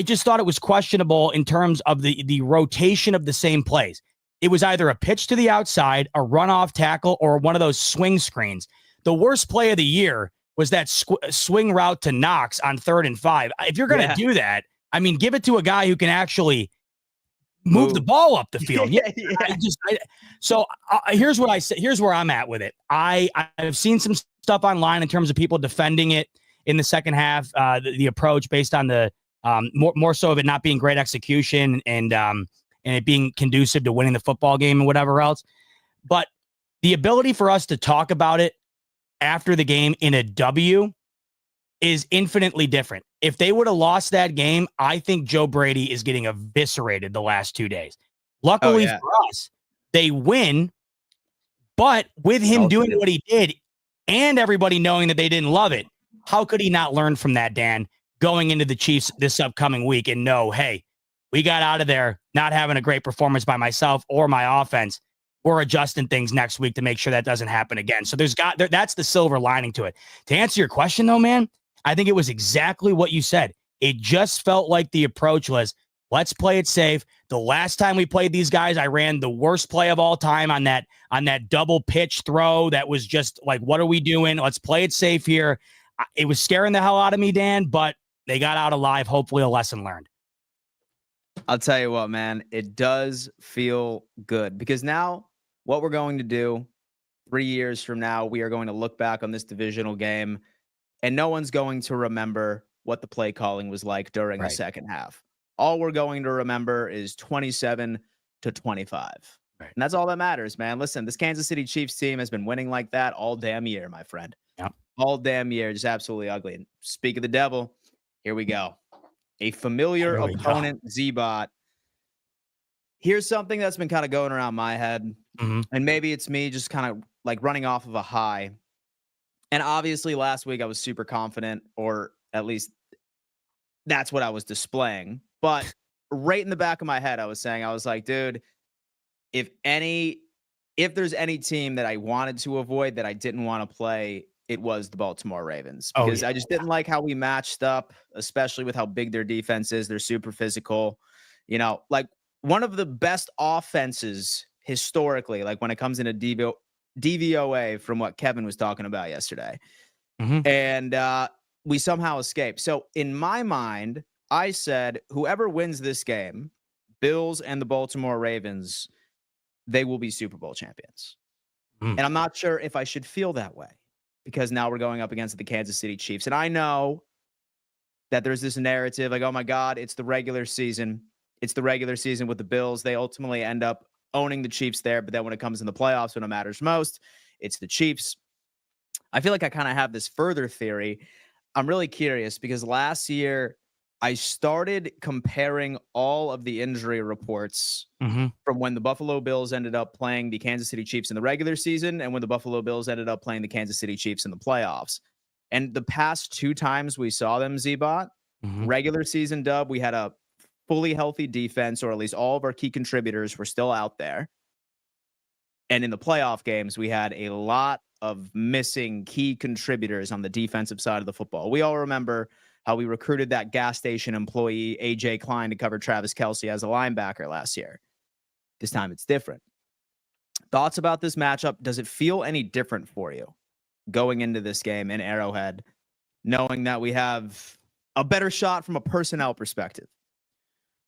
just thought it was questionable in terms of the rotation of the same plays. It was either a pitch to the outside, a runoff tackle, or one of those swing screens. The worst play of the year was that swing route to Knox on 3rd and 5. If you're going to do that, I mean, give it to a guy who can actually move the ball up the field. Here's what I say. Here's where I'm at with it. I've seen some stuff online in terms of people defending it in the second half, the approach based on the more so of it not being great execution and it being conducive to winning the football game and whatever else. But the ability for us to talk about it after the game in a W is infinitely different. If they would have lost that game, I think Joe Brady is getting eviscerated the last 2 days. Luckily for us, they win. But with him doing what he did and everybody knowing that they didn't love it, how could he not learn from that, Dan, going into the Chiefs this upcoming week and know, hey, we got out of there not having a great performance by myself or my offense. We're adjusting things next week to make sure that doesn't happen again. So that's the silver lining to it. To answer your question, though, man, I think it was exactly what you said. It just felt like the approach was, let's play it safe. The last time we played these guys, I ran the worst play of all time on that double pitch throw. That was just like, what are we doing? Let's play it safe here. It was scaring the hell out of me, Dan, but they got out alive. Hopefully a lesson learned. I'll tell you what, man, it does feel good because now what we're going to do 3 years from now, we are going to look back on this divisional game and no one's going to remember what the play calling was like during the second half. All we're going to remember is 27-25. Right. And that's all that matters, man. Listen, this Kansas City Chiefs team has been winning like that all damn year, my friend. Yep. All damn year. Just absolutely ugly. And speak of the devil, here we go. A familiar opponent, Zbot. Here's something that's been kind of going around my head. Mm-hmm. And maybe it's me just kind of like running off of a high. And obviously last week I was super confident, or at least that's what I was displaying. But right in the back of my head, I was like, dude, if there's any team that I wanted to avoid that I didn't want to play, it was the Baltimore Ravens. Because I just didn't like how we matched up, especially with how big their defense is. They're super physical. You know, like one of the best offenses historically, like when it comes into DVOA from what Kevin was talking about yesterday. Mm-hmm. And we somehow escaped. So in my mind, I said, whoever wins this game, Bills and the Baltimore Ravens, they will be Super Bowl champions. And I'm not sure if I should feel that way because now we're going up against the Kansas City Chiefs. And I know that there's this narrative like, oh my God, it's the regular season. It's the regular season with the Bills. They ultimately end up owning the Chiefs there. But then when it comes in the playoffs, when it matters most, it's the Chiefs. I feel like I kind of have this further theory. I'm really curious because last year I started comparing all of the injury reports from when the Buffalo Bills ended up playing the Kansas City Chiefs in the regular season and when the Buffalo Bills ended up playing the Kansas City Chiefs in the playoffs. And the past 2 times we saw them, Zbot, regular season dub, we had a fully healthy defense, or at least all of our key contributors were still out there. And in the playoff games, we had a lot of missing key contributors on the defensive side of the football. We all remember how we recruited that gas station employee, AJ Klein, to cover Travis Kelce as a linebacker last year. This time it's different. Thoughts about this matchup? Does it feel any different for you going into this game in Arrowhead, knowing that we have a better shot from a personnel perspective?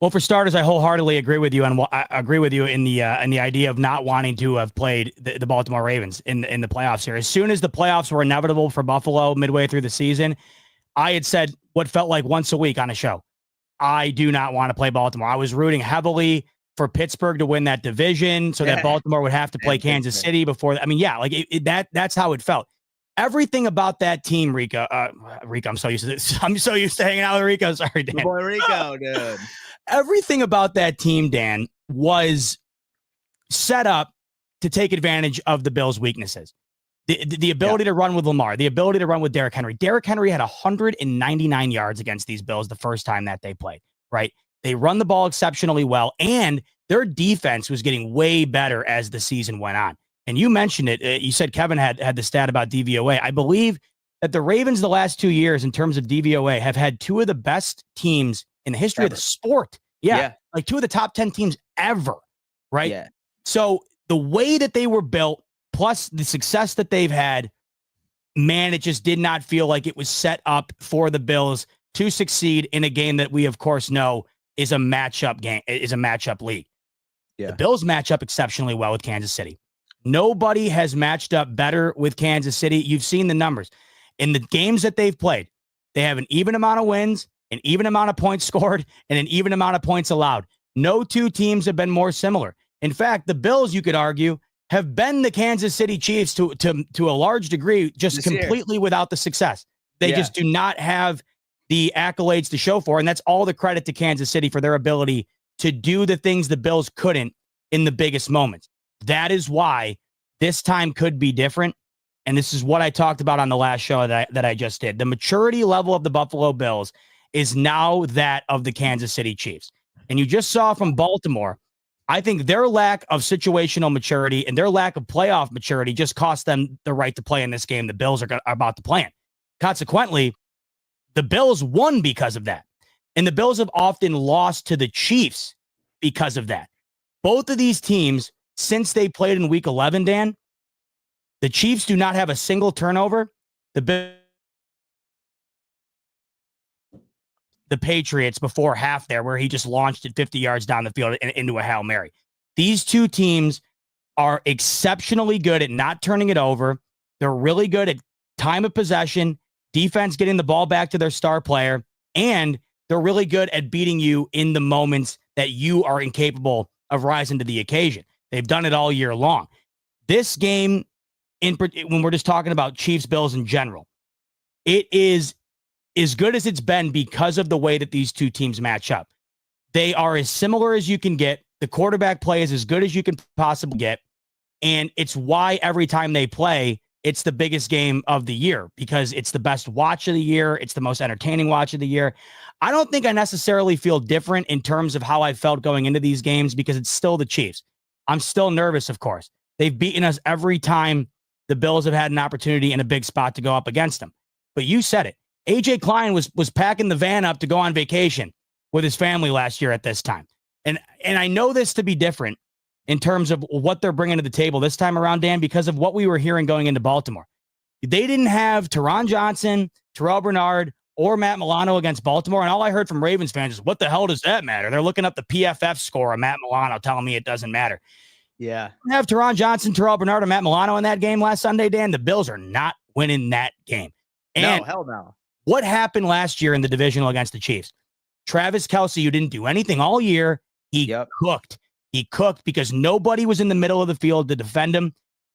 Well, for starters, I wholeheartedly agree with you, and I agree with you in the idea of not wanting to have played the Baltimore Ravens in the playoffs here. As soon as the playoffs were inevitable for Buffalo midway through the season, I had said what felt like once a week on a show, I do not want to play Baltimore. I was rooting heavily for Pittsburgh to win that division so that Baltimore would have to play Kansas City before. I mean, yeah, like that's how it felt. Everything about that team, Rico, I'm so used to this. I'm so used to hanging out with Rico. Sorry, Dan. Boy, Rico, dude. Everything about that team, Dan, was set up to take advantage of the Bills' weaknesses. The ability to run with Lamar, the ability to run with Derrick Henry. Derrick Henry had 199 yards against these Bills the first time that they played, right? They run the ball exceptionally well, and their defense was getting way better as the season went on. And you mentioned it. You said Kevin had the stat about DVOA. I believe that the Ravens the last 2 years in terms of DVOA have had 2 of the best teams in the history of the sport. Yeah. Like 2 of the top 10 teams ever. Right. Yeah. So the way that they were built, plus the success that they've had, man, it just did not feel like it was set up for the Bills to succeed in a game that we, of course, know is a matchup game, is a matchup league. Yeah. The Bills match up exceptionally well with Kansas City. Nobody has matched up better with Kansas City. You've seen the numbers. In the games that they've played, they have an even amount of wins, an even amount of points scored, and an even amount of points allowed. No 2 teams have been more similar. In fact, the Bills, you could argue, have been the Kansas City Chiefs to a large degree, just this completely year. Without the success. They just do not have the accolades to show for, and that's all the credit to Kansas City for their ability to do the things the Bills couldn't in the biggest moments. That is why this time could be different, and this is what I talked about on the last show that I just did. The maturity level of the Buffalo Bills is now that of the Kansas City Chiefs. And you just saw from Baltimore, I think their lack of situational maturity and their lack of playoff maturity just cost them the right to play in this game the Bills are about to play in. Consequently, The Bills won because of that. And the Bills have often lost to the Chiefs because of that. Both of these teams, since they played in week 11, Dan, the Chiefs do not have a single turnover. The Patriots before half there, where he just launched it 50 yards down the field and into a Hail Mary. These two teams are exceptionally good at not turning it over. They're really good at time of possession, defense getting the ball back to their star player, and they're really good at beating you in the moments that you are incapable of rising to the occasion. They've done it all year long. This game, when we're just talking about Chiefs Bills in general, it is as good as it's been because of the way that these two teams match up. They are as similar as you can get. The quarterback play is as good as you can possibly get. And it's why every time they play, it's the biggest game of the year because it's the best watch of the year. It's the most entertaining watch of the year. I don't think I necessarily feel different in terms of how I felt going into these games because it's still the Chiefs. I'm still nervous, of course. They've beaten us every time the Bills have had an opportunity in a big spot to go up against them. But you said it. AJ Klein was packing the van up to go on vacation with his family last year at this time. And I know this to be different in terms of what they're bringing to the table this time around, Dan, because of what we were hearing going into Baltimore. They didn't have Teron Johnson, Terrell Bernard, or Matt Milano against Baltimore. And all I heard from Ravens fans is, what the hell does that matter? They're looking up the PFF score of Matt Milano telling me it doesn't matter. Yeah. Have Teron Johnson, Terrell Bernard, or Matt Milano in that game last Sunday, Dan. The Bills are not winning that game. And no, hell no. What happened last year in the divisional against the Chiefs? Travis Kelce, who didn't do anything all year, he cooked. He cooked because nobody was in the middle of the field to defend him.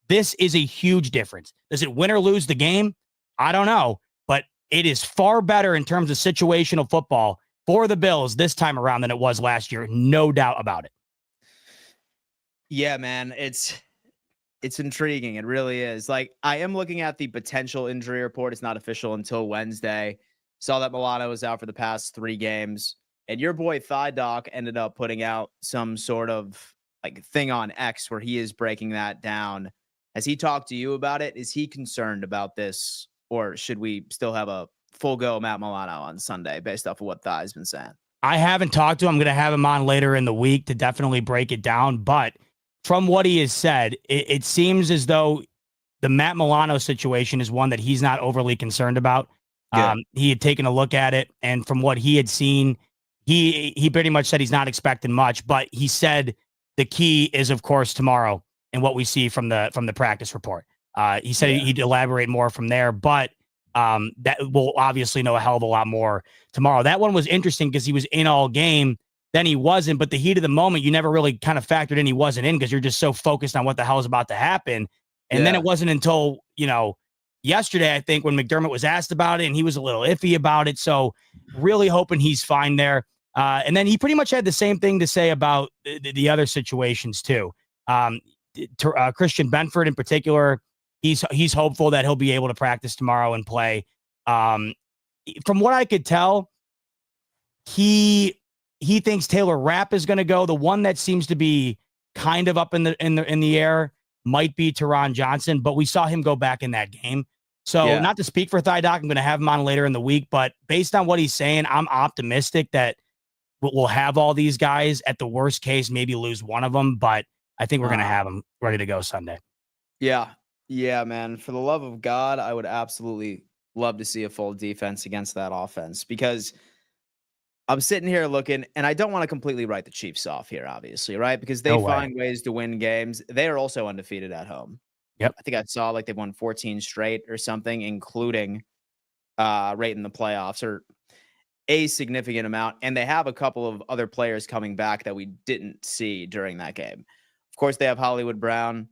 This is a huge difference. Does it win or lose the game? I don't know, but it is far better in terms of situational football for the Bills this time around than it was last year. No doubt about it. Yeah, man, it's intriguing. It really is. Like, I am looking at the potential injury report. It's not official until Wednesday. Saw that Milano was out for the past 3 games. And your boy Thigh Doc ended up putting out some sort of like thing on X where he is breaking that down. Has he talked to you about it? Is he concerned about this? Or should we still have a full go Matt Milano on Sunday based off of what Thigh's been saying? I haven't talked to him. I'm going to have him on later in the week to definitely break it down. But from what he has said, it seems as though the Matt Milano situation is one that he's not overly concerned about. He had taken a look at it, and from what he had seen, he pretty much said he's not expecting much, but he said the key is, of course, tomorrow and what we see from the practice report. He said he'd elaborate more from there, but that we'll obviously know a hell of a lot more tomorrow. That one was interesting because he was in all game, then he wasn't, but the heat of the moment, you never really kind of factored in he wasn't in because you're just so focused on what the hell is about to happen. And then it wasn't until, yesterday, I think, when McDermott was asked about it and he was a little iffy about it. So really hoping he's fine there. And then he pretty much had the same thing to say about the other situations too. Christian Benford in particular, he's hopeful that he'll be able to practice tomorrow and play. From what I could tell, he thinks Taylor Rapp is going to go. The one that seems to be kind of up in the air might be Teron Johnson, but we saw him go back in that game. So not to speak for Thigh Doc, I'm going to have him on later in the week, but based on what he's saying, I'm optimistic that we'll have all these guys. At the worst case, maybe lose one of them, but I think we're going to have them ready to go Sunday. Yeah. Yeah, man. For the love of God, I would absolutely love to see a full defense against that offense because I'm sitting here looking, and I don't want to completely write the Chiefs off here, obviously, right? Because they find ways to win games. They are also undefeated at home. Yep. I think I saw like they've won 14 straight or something, including right in the playoffs or a significant amount. And they have a couple of other players coming back that we didn't see during that game. Of course, they have Hollywood Brown.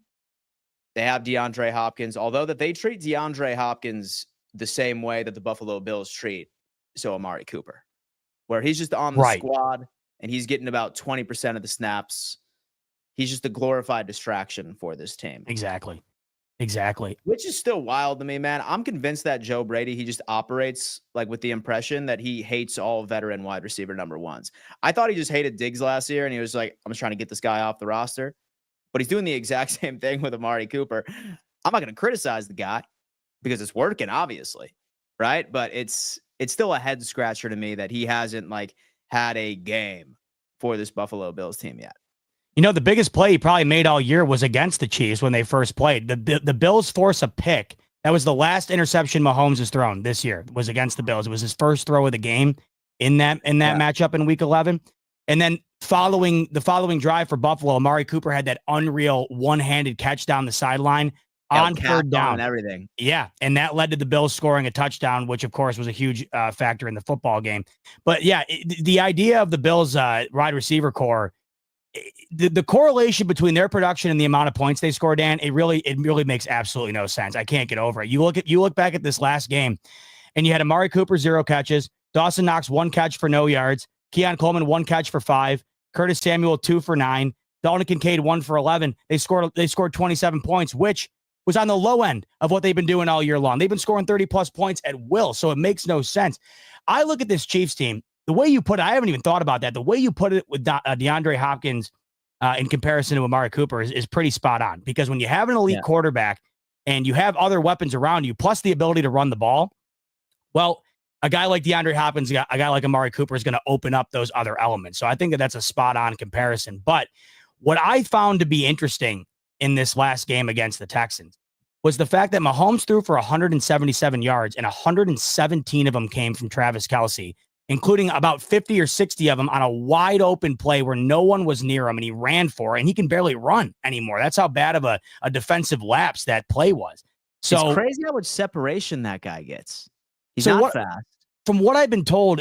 They have DeAndre Hopkins, although that they treat DeAndre Hopkins the same way that the Buffalo Bills treat Amari Cooper, where he's just on the squad and he's getting about 20% of the snaps. He's just a glorified distraction for this team. Exactly. Which is still wild to me, man. I'm convinced that Joe Brady, he just operates like with the impression that he hates all veteran wide receiver number ones. I thought he just hated Diggs last year and he was like, I'm just trying to get this guy off the roster. But he's doing the exact same thing with Amari Cooper. I'm not going to criticize the guy because it's working, obviously, right? But it's it's still a head scratcher to me that he hasn't like had a game for this Buffalo Bills team yet. You know, the biggest play he probably made all year was against the Chiefs when they first played. The Bills force a pick. That was the last interception Mahomes has thrown this year, was against the Bills. It was his first throw of the game in that matchup in week 11. And then the following drive for Buffalo, Amari Cooper had that unreal one-handed catch down the sideline on third down. And everything. Yeah, and that led to the Bills scoring a touchdown, which, of course, was a huge factor in the football game. But, yeah, the idea of the Bills' wide receiver core, the correlation between their production and the amount of points they score, Dan, it really makes absolutely no sense. I can't get over it. You look back at this last game, and you had Amari Cooper 0 catches, Dawson Knox 1 catch for no yards, Keon Coleman 1 catch for 5, Curtis Samuel 2 for 9, Dalton Kincaid 1 for 11. They scored 27 points, which was on the low end of what they've been doing all year long. They've been scoring 30 plus points at will, so it makes no sense. I look at this Chiefs team. The way you put it, I haven't even thought about that. The way you put it with DeAndre Hopkins in comparison to Amari Cooper is pretty spot on, because when you have an elite quarterback and you have other weapons around you, plus the ability to run the ball, well, a guy like DeAndre Hopkins, a guy like Amari Cooper is going to open up those other elements. So I think that's a spot on comparison. But what I found to be interesting in this last game against the Texans was the fact that Mahomes threw for 177 yards, and 117 of them came from Travis Kelce, including about 50 or 60 of them on a wide open play where no one was near him, and he ran for it, and he can barely run anymore. That's how bad of a defensive lapse that play was. So it's crazy how much separation that guy gets. He's not fast. From what I've been told,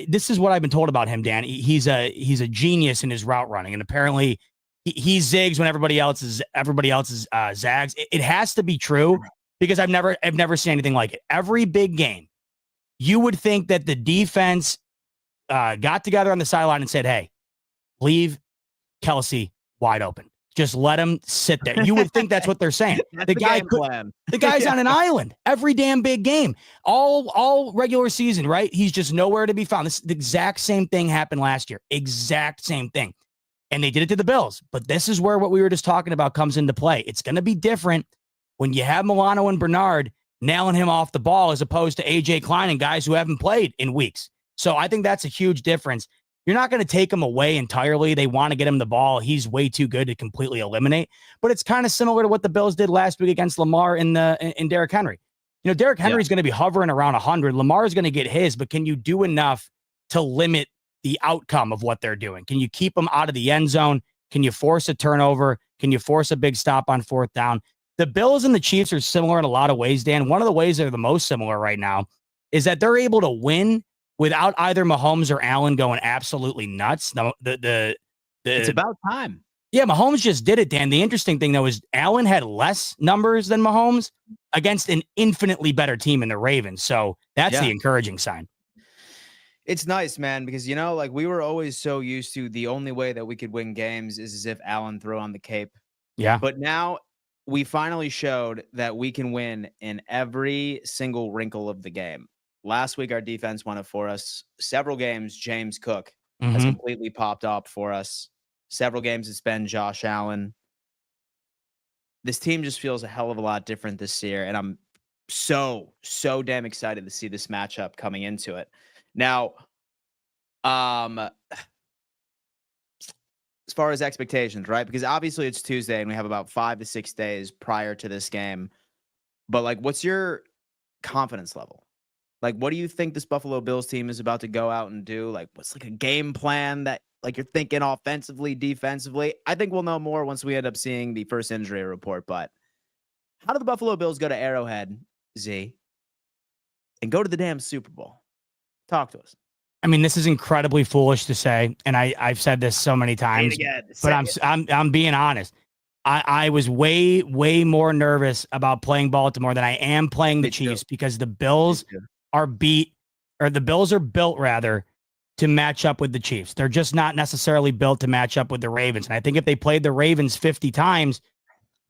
this is what I've been told about him, Dan. He's a genius in his route running, and apparently he zigs when everybody else zags. It has to be true, because I've never seen anything like it. Every big game, you would think that the defense got together on the sideline and said, "Hey, leave Kelce wide open. Just let him sit there." You would think that's what they're saying. The guy's on an island every damn big game, all regular season, right? He's just nowhere to be found. This the exact same thing happened last year. Exact same thing. And they did it to the Bills. But this is where what we were just talking about comes into play. It's going to be different when you have Milano and Bernard nailing him off the ball, as opposed to A.J. Klein and guys who haven't played in weeks. So I think that's a huge difference. You're not going to take him away entirely. They want to get him the ball. He's way too good to completely eliminate. But it's kind of similar to what the Bills did last week against Lamar in Derrick Henry. You know, Derrick Henry's going to be hovering around 100. Lamar is going to get his, but can you do enough to limit the outcome of what they're doing? Can you keep them out of the end zone? Can you force a turnover? Can you force a big stop on 4th down? The Bills and the Chiefs are similar in a lot of ways, Dan. One of the ways they're the most similar right now is that they're able to win without either Mahomes or Allen going absolutely nuts. It's about time. Yeah, Mahomes just did it, Dan. The interesting thing, though, is Allen had less numbers than Mahomes against an infinitely better team in the Ravens. So that's the encouraging sign. It's nice, man, because, you know, like we were always so used to the only way that we could win games is as if Allen threw on the cape. Yeah. But now we finally showed that we can win in every single wrinkle of the game. Last week, our defense won it for us. Several games, James Cook has completely popped up for us. Several games, it's been Josh Allen. This team just feels a hell of a lot different this year, and I'm so damn excited to see this matchup coming into it. Now, as far as expectations, right? Because obviously it's Tuesday, and we have about 5 to 6 days prior to this game. But, like, what's your confidence level? Like, what do you think this Buffalo Bills team is about to go out and do? Like, what's like a game plan that like you're thinking offensively, defensively? I think we'll know more once we end up seeing the first injury report. But how do the Buffalo Bills go to Arrowhead, Z, and go to the damn Super Bowl? Talk to us. I mean, this is incredibly foolish to say, and I've said this so many times, but I'm being honest. I was way more nervous about playing Baltimore than I am playing the Chiefs, because the Bills are built rather to match up with the Chiefs. They're just not necessarily built to match up with the Ravens. And I think if they played the Ravens 50 times,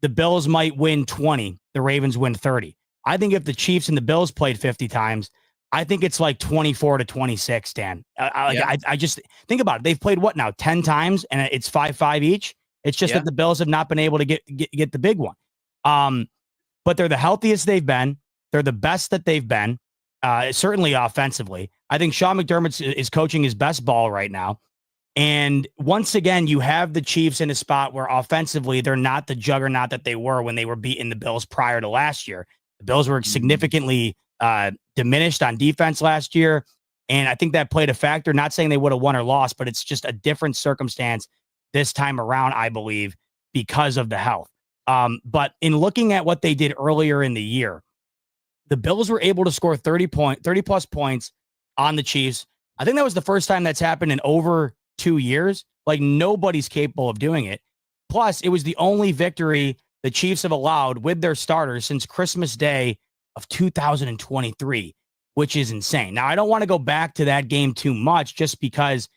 the Bills might win 20. The Ravens win 30. I think if the Chiefs and the Bills played 50 times, I think it's like 24-26, Dan. I just think about it. They've played what now? 10 times, and it's 5-5 each. It's just that the Bills have not been able to get the big one. But they're the healthiest they've been. They're the best that they've been. certainly offensively. I think Sean McDermott is coaching his best ball right now. And once again, you have the Chiefs in a spot where offensively, they're not the juggernaut that they were when they were beating the Bills prior to last year. The Bills were significantly diminished on defense last year. And I think that played a factor. Not saying they would have won or lost, but it's just a different circumstance this time around, I believe, because of the health. But in looking at what they did earlier in the year, the Bills were able to score 30 plus points on the Chiefs. I think that was the first time that's happened in over 2 years. Like, nobody's capable of doing it. Plus, it was the only victory the Chiefs have allowed with their starters since Christmas Day of 2023, which is insane. Now, I don't want to go back to that game too much just because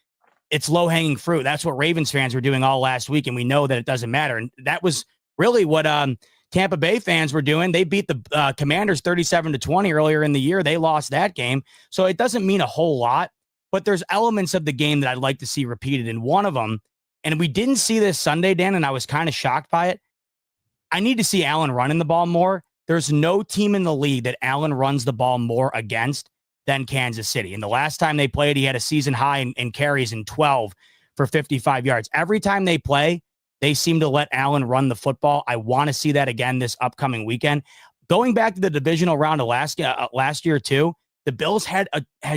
it's low-hanging fruit. That's what Ravens fans were doing all last week, and we know that it doesn't matter. And that was really what Tampa Bay fans were doing. They beat the Commanders 37-20 earlier in the year. They lost that game. So it doesn't mean a whole lot, but there's elements of the game that I'd like to see repeated. And one of them, and we didn't see this Sunday, Dan, and I was kind of shocked by it. I need to see Allen running the ball more. There's no team in the league that Allen runs the ball more against than Kansas City. And the last time they played, he had a season high in carries in 12 for 55 yards. Every time they play, they seem to let Allen run the football. I want to see that again this upcoming weekend. Going back to the divisional round of last year too, the Bills had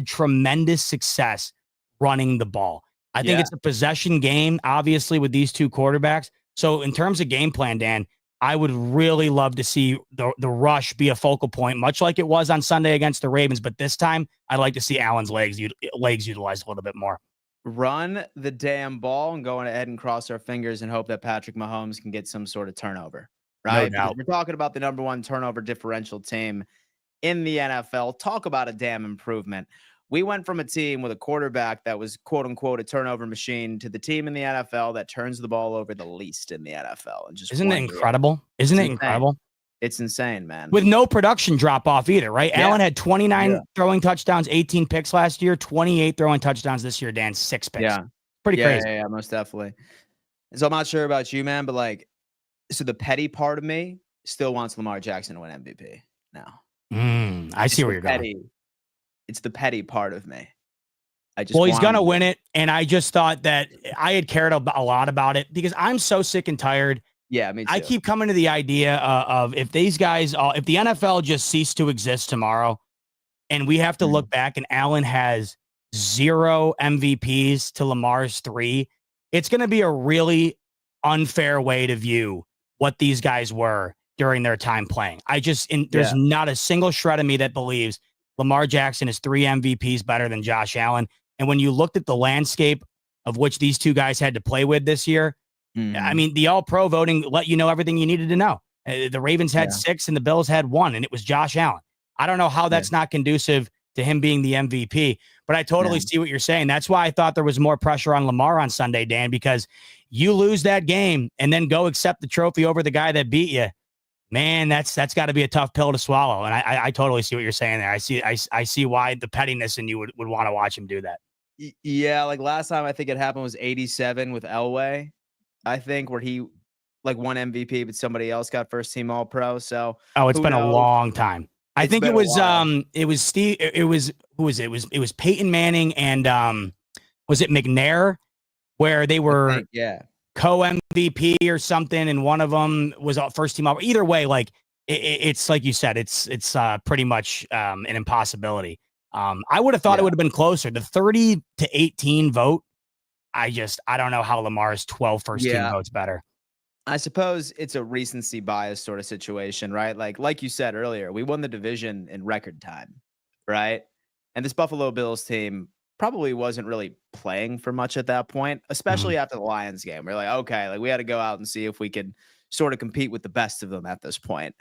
tremendous success running the ball. I think it's a possession game, obviously, with these two quarterbacks. So in terms of game plan, Dan, I would really love to see the rush be a focal point, much like it was on Sunday against the Ravens. But this time, I'd like to see Allen's legs utilized a little bit more. Run the damn ball and go ahead and cross our fingers and hope that Patrick Mahomes can get some sort of turnover, right? No doubt. We're talking about the number one turnover differential team in the NFL. Talk about a damn improvement. We went from a team with a quarterback that was, quote unquote, a turnover machine to the team in the NFL that turns the ball over the least in the NFL. And just isn't it incredible? Isn't it incredible? It's insane, man. With no production drop off either, right? Yeah. Allen had 29 throwing touchdowns, 18 picks last year, 28 throwing touchdowns this year, Dan, 6 picks. Yeah. Pretty crazy. Yeah, most definitely. So I'm not sure about you, man, but like, so the petty part of me still wants Lamar Jackson to win MVP now. I see where you're going. It's the petty part of me. He's going to win it. And I just thought that I had cared a lot about it because I'm so sick and tired. Yeah, me too. I keep coming to the idea of if these guys, if the NFL just ceased to exist tomorrow and we have to look back and Allen has 0 MVPs to Lamar's 3, it's going to be a really unfair way to view what these guys were during their time playing. There's not a single shred of me that believes Lamar Jackson is 3 MVPs better than Josh Allen. And when you looked at the landscape of which these two guys had to play with this year, I mean, the All-Pro voting let you know everything you needed to know. The Ravens had 6 and the Bills had 1, and it was Josh Allen. I don't know how that's not conducive to him being the MVP, but I totally see what you're saying. That's why I thought there was more pressure on Lamar on Sunday, Dan, because you lose that game and then go accept the trophy over the guy that beat you. Man, that's got to be a tough pill to swallow. And I totally see what you're saying there. I see why the pettiness in you would want to watch him do that. Yeah, like last time I think it happened was 87 with Elway. I think where he like won MVP, but somebody else got first team All Pro. So it's been a long time. I think it was Steve. It was who was it? It was Peyton Manning and was it McNair, where they were co MVP or something, and one of them was first team All. Either way, like it's like you said, it's pretty much an impossibility. I would have thought it would have been closer. The 30-18 vote. I don't know how Lamar's 12 first team votes better. I suppose it's a recency bias sort of situation, right? Like you said earlier, we won the division in record time, right? And this Buffalo Bills team probably wasn't really playing for much at that point, especially after the Lions game. We're like, okay, like we had to go out and see if we could sort of compete with the best of them at this point.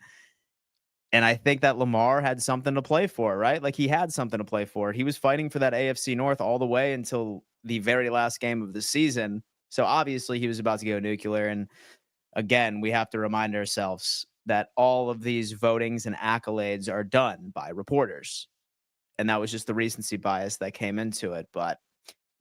And I think that Lamar had something to play for, right? Like he had something to play for. He was fighting for that AFC North all the way until the very last game of the season. So obviously he was about to go nuclear. And again, we have to remind ourselves that all of these votings and accolades are done by reporters. And that was just the recency bias that came into it. But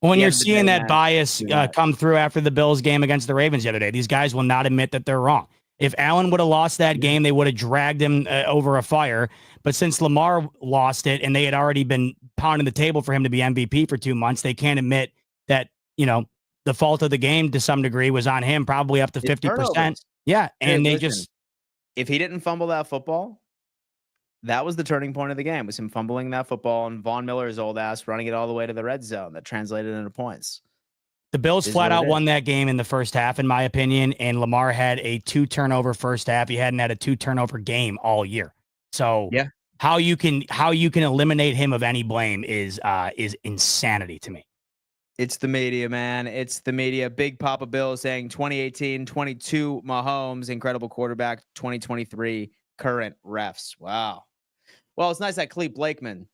when you're seeing that bias come through after the Bills game against the Ravens the other day, these guys will not admit that they're wrong. If Allen would have lost that game, they would have dragged him over a fire. But since Lamar lost it and they had already been pounding the table for him to be MVP for 2 months, they can't admit that, the fault of the game to some degree was on him, probably up to 50%. Yeah. And Dude, they listen, just, if he didn't fumble that football, that was the turning point of the game, was him fumbling that football and Von Miller's old ass running it all the way to the red zone that translated into points. the Bills Is flat what out it won is. that game in the first half, in my opinion. And Lamar had a 2-turnover first half. He hadn't had a 2-turnover game all year. So Yeah. how you can eliminate him of any blame is insanity to me. It's the media, man. It's the media. Big Papa Bill saying 2018, 22 Mahomes, incredible quarterback, 2023 current refs. Wow. Well, it's nice that Clete Blakeman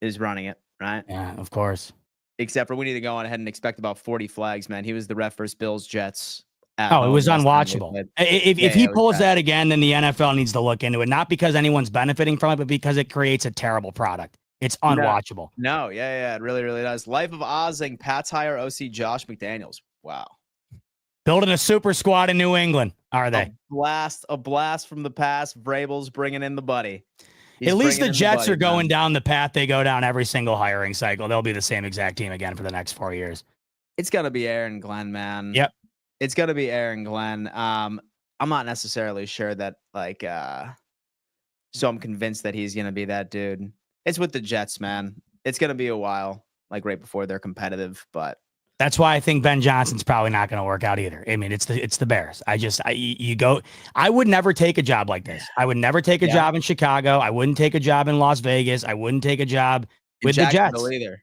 is running it, right? Yeah, of course. Except for we need to go on ahead and expect about 40 flags, man. He was the ref versus Bills Jets at Oh, it home was last time they unwatchable. played. If Yeah, he it was pulls bad. that again, then the NFL needs to look into it. Not because anyone's benefiting from it, but because it creates a terrible product. It's unwatchable. No, yeah, it really, really does. Life of Ozing, Pat's hire OC Josh McDaniels. Wow. Building a super squad in New England, are they? A blast from the past. Vrabel's bringing in the buddy. He's At least the bringing in Jets buddy, are going man. down the path they go down every single hiring cycle. They'll be the same exact team again for the next 4 years. It's gonna be Aaron Glenn, man. Yep. It's gonna be Aaron Glenn. I'm not necessarily sure that so I'm convinced that he's gonna be that dude. It's with the Jets, man. It's gonna be a while, like right before they're competitive, but That's why I think Ben Johnson's probably not going to work out either. I mean, it's the Bears. I would never take a job like this. I would never take a job in Chicago. I wouldn't take a job in Las Vegas. I wouldn't take a job with the Jets either.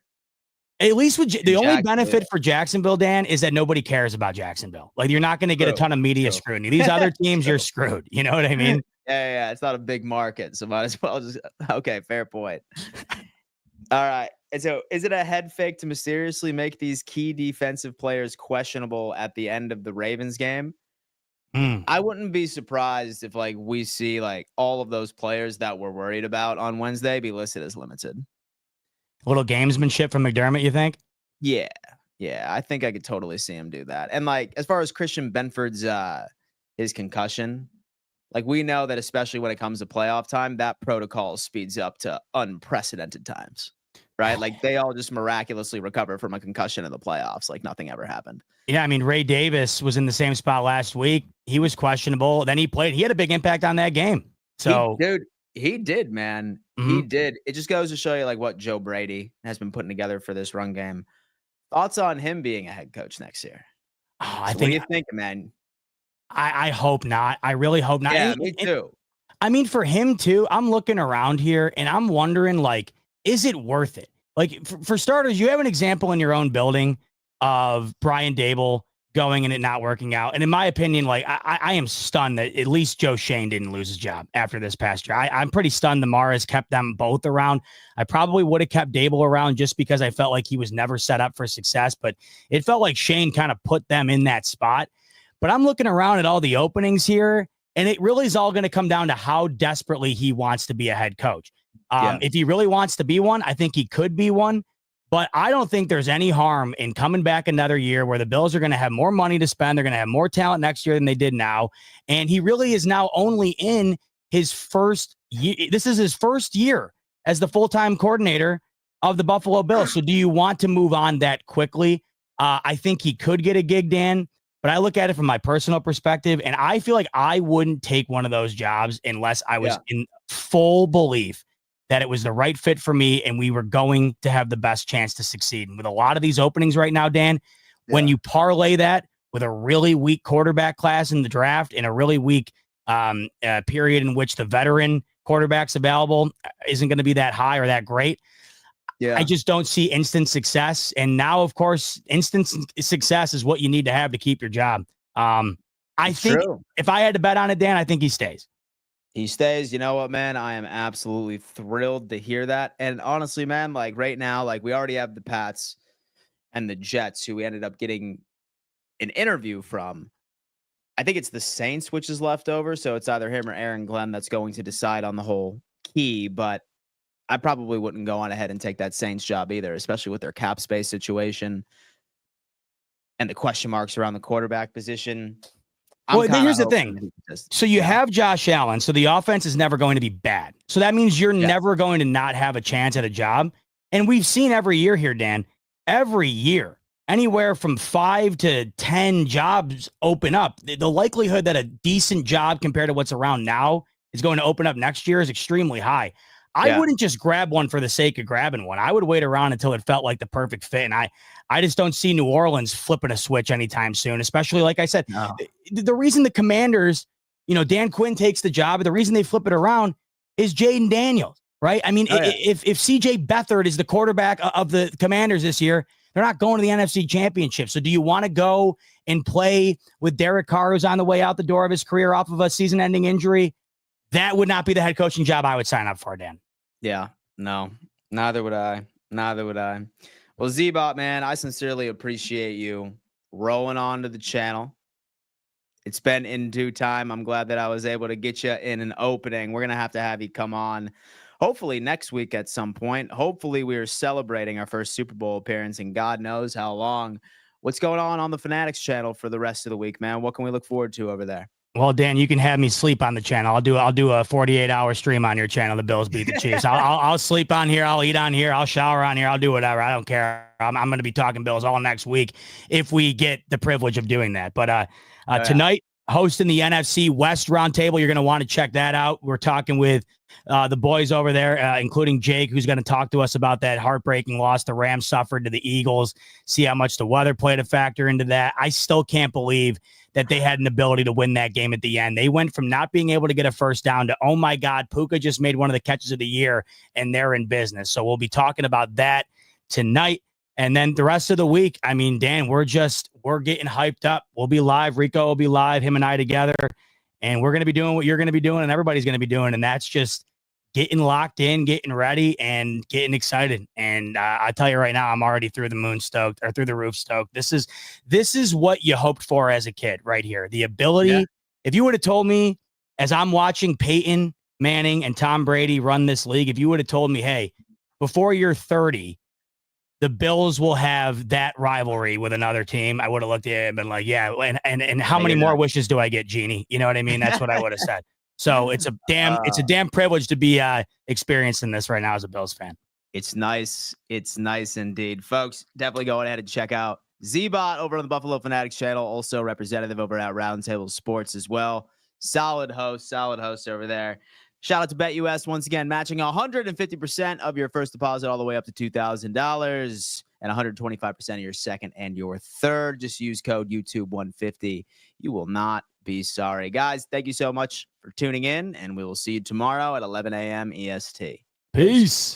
At least the only benefit for Jacksonville, Dan, is that nobody cares about Jacksonville. Like, you're not going to get a ton of media scrutiny. These other teams, you're screwed. You know what I mean? Yeah. It's not a big market, so might as well just. Okay, fair point. All right. And so, is it a head fake to mysteriously make these key defensive players questionable at the end of the Ravens game? I wouldn't be surprised if we see all of those players that we're worried about on Wednesday be listed as limited. A little gamesmanship from McDermott, you think? Yeah. I think I could totally see him do that. And as far as Christian Benford's his concussion, we know that especially when it comes to playoff time, that protocol speeds up to unprecedented times. Right? They all just miraculously recover from a concussion in the playoffs. Nothing ever happened. Yeah, I mean, Ray Davis was in the same spot last week. He was questionable. Then he played. He had a big impact on that game. So, he did, man. He did. It just goes to show you what Joe Brady has been putting together for this run game. Thoughts on him being a head coach next year? What do you think, man? I hope not. I really hope not. Yeah, me too. I mean, for him too, I'm looking around here and I'm wondering, is it worth it? For starters, you have an example in your own building of Brian Dable going and it not working out. And in my opinion, I am stunned that at least Joe Shane didn't lose his job after this past year. I'm pretty stunned the Mara's kept them both around. I probably would have kept Dable around just because I felt like he was never set up for success, but it felt like Shane kind of put them in that spot. But I'm looking around at all the openings here, and it really is all going to come down to how desperately he wants to be a head coach. If he really wants to be one, I think he could be one. But I don't think there's any harm in coming back another year where the Bills are going to have more money to spend. They're going to have more talent next year than they did now. And he really is now only in his first year. This is his first year as the full-time coordinator of the Buffalo Bills. So do you want to move on that quickly? I think he could get a gig, Dan. But I look at it from my personal perspective, and I feel like I wouldn't take one of those jobs unless I was in full belief that it was the right fit for me and we were going to have the best chance to succeed. And with a lot of these openings right now, Dan, when you parlay that with a really weak quarterback class in the draft and a really weak period in which the veteran quarterbacks available isn't going to be that high or that great, I just don't see instant success. And now, of course, instant success is what you need to have to keep your job. I think if I had to bet on it, Dan, I think he stays. He stays. You know what, man? I am absolutely thrilled to hear that. And honestly, man, right now, we already have the Pats and the Jets, who we ended up getting an interview from. I think it's the Saints, which is left over. So it's either him or Aaron Glenn that's going to decide on the whole key. But I probably wouldn't go on ahead and take that Saints job either, especially with their cap space situation and the question marks around the quarterback position. Well, here's the hoping thing. that he consistent. So you have Josh Allen. So the offense is never going to be bad. So that means you're never going to not have a chance at a job. And we've seen every year here, Dan, every year, anywhere from 5 to 10 jobs open up. The likelihood that a decent job compared to what's around now is going to open up next year is extremely high. I wouldn't just grab one for the sake of grabbing one. I would wait around until it felt like the perfect fit. And I just don't see New Orleans flipping a switch anytime soon, especially like I said, the reason the Commanders, Dan Quinn takes the job, the reason they flip it around is Jaden Daniels, right? I mean, if CJ Beathard is the quarterback of the Commanders this year, they're not going to the NFC Championship. So do you want to go and play with Derek Carr, who's on the way out the door of his career off of a season-ending injury? That would not be the head coaching job I would sign up for, Dan. Yeah, no, neither would I. Well, Zbot, man, I sincerely appreciate you rolling onto the channel. It's been in due time. I'm glad that I was able to get you in an opening. We're going to have you come on hopefully next week at some point. Hopefully we are celebrating our first Super Bowl appearance and God knows how long. What's going on the Fanatics channel for the rest of the week, man? What can we look forward to over there? Well, Dan, you can have me sleep on the channel. I'll do a 48-hour stream on your channel. The Bills beat the Chiefs. I'll sleep on here. I'll eat on here. I'll shower on here. I'll do whatever. I don't care. I'm going to be talking Bills all next week if we get the privilege of doing that. But tonight, hosting the NFC West Roundtable, you're going to want to check that out. We're talking with the boys over there, including Jake, who's going to talk to us about that heartbreaking loss the Rams suffered to the Eagles, see how much the weather played a factor into that. I still can't believe that they had an ability to win that game at the end. They went from not being able to get a first down to, oh my God, Puka just made one of the catches of the year and they're in business. So we'll be talking about that tonight. And then the rest of the week, I mean, Dan, we're getting hyped up. We'll be live. Rico will be live, him and I together. And we're going to be doing what you're going to be doing and everybody's going to be doing. And that's just getting locked in, getting ready, and getting excited. And I tell you right now, I'm already through the moon stoked, or through the roof stoked. This is what you hoped for as a kid right here. The ability, if you would have told me as I'm watching Peyton Manning and Tom Brady run this league, if you would have told me, hey, before you're 30, the Bills will have that rivalry with another team, I would have looked at it and been like, yeah, and how many more wishes do I get, Genie? You know what I mean? That's what I would have said. So it's a damn privilege to be experiencing this right now as a Bills fan. It's nice. It's nice indeed. Folks, definitely go ahead and check out Zbot over on the Buffalo Fanatics channel, also representative over at Roundtable Sports as well. Solid host over there. Shout out to BetUS once again, matching 150% of your first deposit all the way up to $2,000 and 125% of your second and your third. Just use code YouTube150. You will not be sorry. Guys, thank you so much for tuning in, and we will see you tomorrow at 11 a.m. EST. Peace.